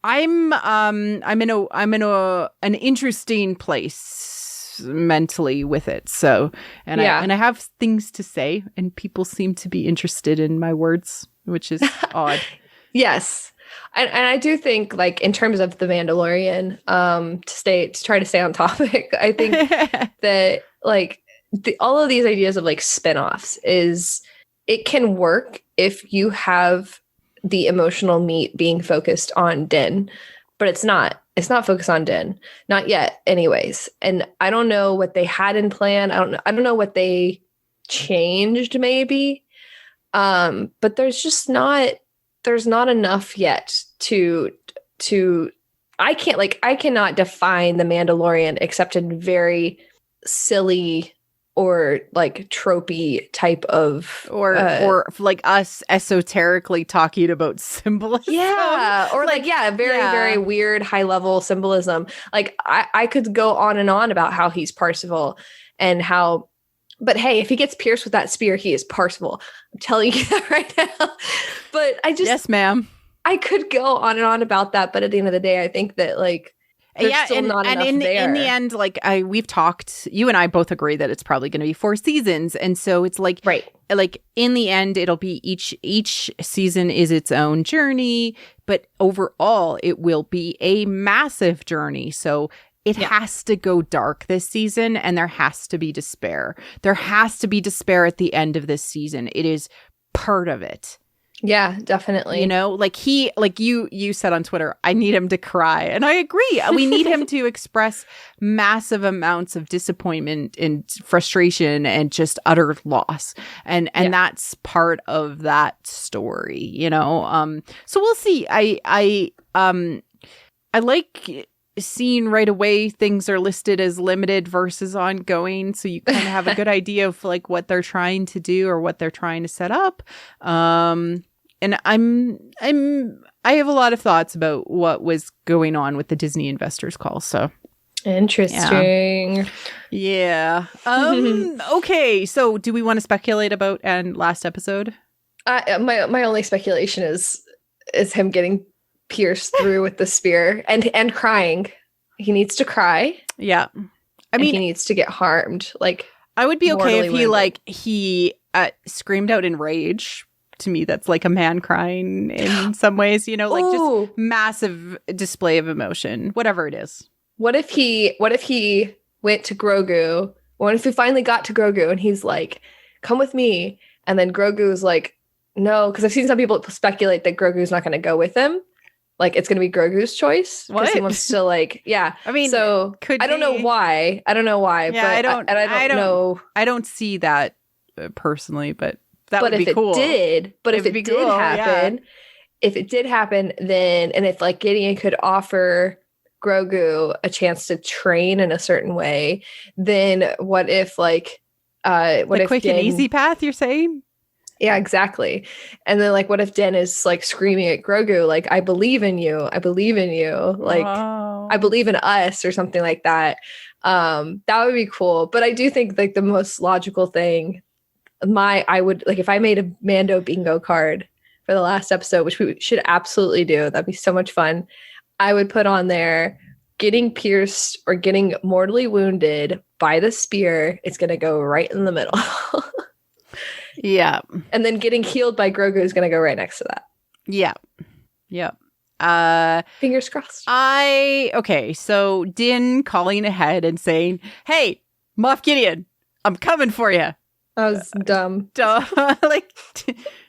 S1: I'm in an interesting place mentally with it. So, and I have things to say, and people seem to be interested in my words, which is odd.
S2: Yes. And I do think, like, in terms of The Mandalorian, to try to stay on topic, I think that like all of these ideas of like spinoffs it can work if you have the emotional meat being focused on Din, but it's not focused on Din, not yet anyways. And I don't know what they had in plan. I don't know what they changed maybe. But there's not enough yet to I cannot define the Mandalorian except in very silly or like tropey type of
S1: or like us esoterically talking about symbolism.
S2: Yeah. Or very weird high level symbolism. Like I could go on and on about how he's Parsifal and how, but hey, if he gets pierced with that spear, he is Parsifal. I'm telling you that right now. But
S1: yes, ma'am.
S2: I could go on and on about that. But at the end of the day, I think that like,
S1: in the end, like we've talked, you and I both agree that it's probably going to be 4 seasons, and so it's like like in the end, it'll be each season is its own journey, but overall, it will be a massive journey. So it has to go dark this season, and there has to be despair. There has to be despair at the end of this season. It is part of it.
S2: Yeah, definitely.
S1: You know, like you said on Twitter, I need him to cry. And I agree. We need him to express massive amounts of disappointment and frustration and just utter loss. And that's part of that story, you know? So we'll see. I like seeing right away things are listed as limited versus ongoing, so you kind of have a good idea of like what they're trying to do or what they're trying to set up. I have a lot of thoughts about what was going on with the Disney investors call. So
S2: interesting.
S1: Yeah. Okay. So do we want to speculate about last episode?
S2: My only speculation is him getting pierced through with the spear and crying. He needs to cry.
S1: Yeah.
S2: I mean, he needs to get harmed. Like,
S1: I would be okay if he
S2: wounded.
S1: he screamed out in rage. To me, that's like a man crying in some ways, you know, like
S2: Ooh.
S1: just massive display of emotion, whatever it is.
S2: What if he went to Grogu? What if he finally got to Grogu and he's like, come with me? And then Grogu's like, no, because I've seen some people speculate that Grogu's not going to go with him. Like, it's going to be Grogu's choice. Because he wants to, like, yeah.
S1: I mean,
S2: so I don't know why. I don't know why.
S1: Yeah,
S2: but
S1: I don't
S2: know.
S1: I don't see that personally, but that
S2: but
S1: would be cool.
S2: If it did happen, if it did happen, then, and if like Gideon could offer Grogu a chance to train in a certain way, then what if like what if
S1: quick
S2: Din,
S1: and easy path, you're saying?
S2: Yeah, exactly. And then like what if Din is like screaming at Grogu like, I believe in you, like I believe in us, or something like that. That would be cool. But I do think like the most logical thing, I would like, if I made a Mando bingo card for the last episode, which we should absolutely do, that'd be so much fun, I would put on there getting pierced or getting mortally wounded by the spear. It's going to go right in the middle.
S1: Yeah.
S2: And then getting healed by Grogu is going to go right next to that.
S1: Yeah. Yeah.
S2: Fingers crossed.
S1: Okay, so Din calling ahead and saying, hey, Moff Gideon, I'm coming for you.
S2: That was dumb.
S1: Like,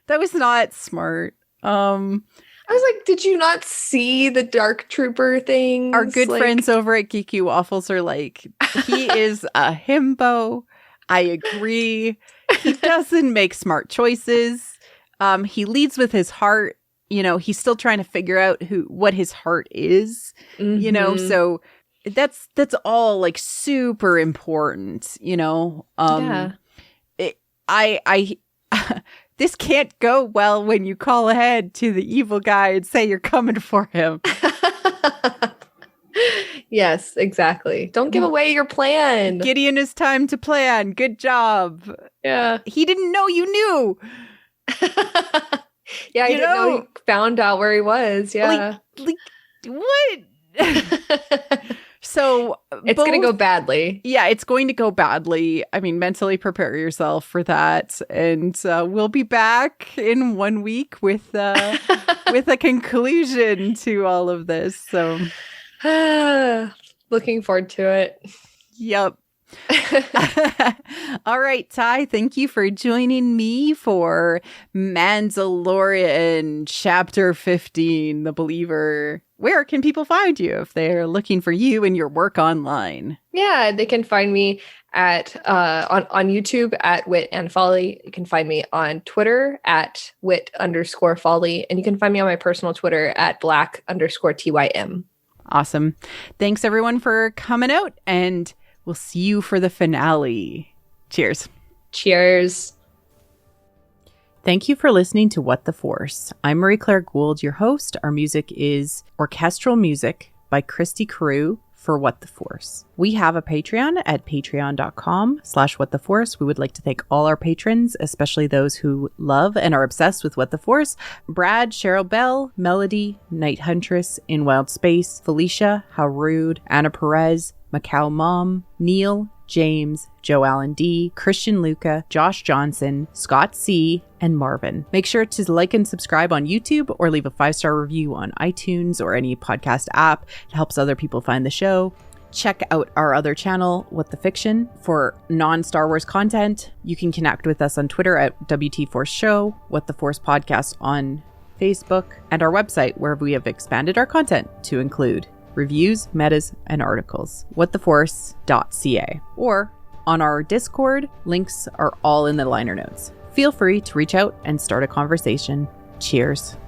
S1: that was not smart.
S2: I was like, did you not see the Dark Trooper thing?
S1: Our good friends over at Geeky Waffles are like, he is a himbo. I agree. He doesn't make smart choices. He leads with his heart. You know, he's still trying to figure out what his heart is.
S2: Mm-hmm.
S1: You know, so that's all like super important. You know,
S2: yeah.
S1: I this can't go well when you call ahead to the evil guy and say you're coming for him.
S2: Yes, exactly. Don't give away your plan.
S1: Gideon, is time to plan. Good job.
S2: Yeah.
S1: He didn't know you knew.
S2: Yeah, I didn't know he found out where he was. Yeah.
S1: Like what? So
S2: it's going to go badly.
S1: Yeah, it's going to go badly. I mean, mentally prepare yourself for that. And we'll be back in 1 week with a conclusion to all of this. So
S2: looking forward to it.
S1: Yep. All right, Ty, thank you for joining me for Mandalorian Chapter 15, The Believer. Where can people find you if they're looking for you and your work online?
S2: Yeah, they can find me at on YouTube at Wit and Folly. You can find me on Twitter at Wit_Folly, and you can find me on my personal Twitter at Black_TYM.
S1: Awesome. Thanks everyone for coming out, and we'll see you for the finale. Cheers.
S2: Cheers.
S1: Thank you for listening to What the Force. I'm Marie-Claire Gould, your host. Our music is orchestral music by Christy Carew for What the Force. We have a Patreon at patreon.com/whattheforce. We would like to thank all our patrons, especially those who love and are obsessed with What the Force: Brad, Cheryl Bell, Melody, Night Huntress, In Wild Space, Felicia, How Rude, Anna Perez, Macau Mom, Neil, James, Joe Allen D, Christian Luca, Josh Johnson, Scott C, and Marvin. Make sure to like and subscribe on YouTube or leave a 5-star review on iTunes or any podcast app. It helps other people find the show. Check out our other channel, What the Fiction, for non-Star Wars content. You can connect with us on Twitter at WT Force Show, What the Force Podcast on Facebook, and our website where we have expanded our content to include reviews, metas, and articles, whattheforce.ca. Or on our Discord, links are all in the liner notes. Feel free to reach out and start a conversation. Cheers.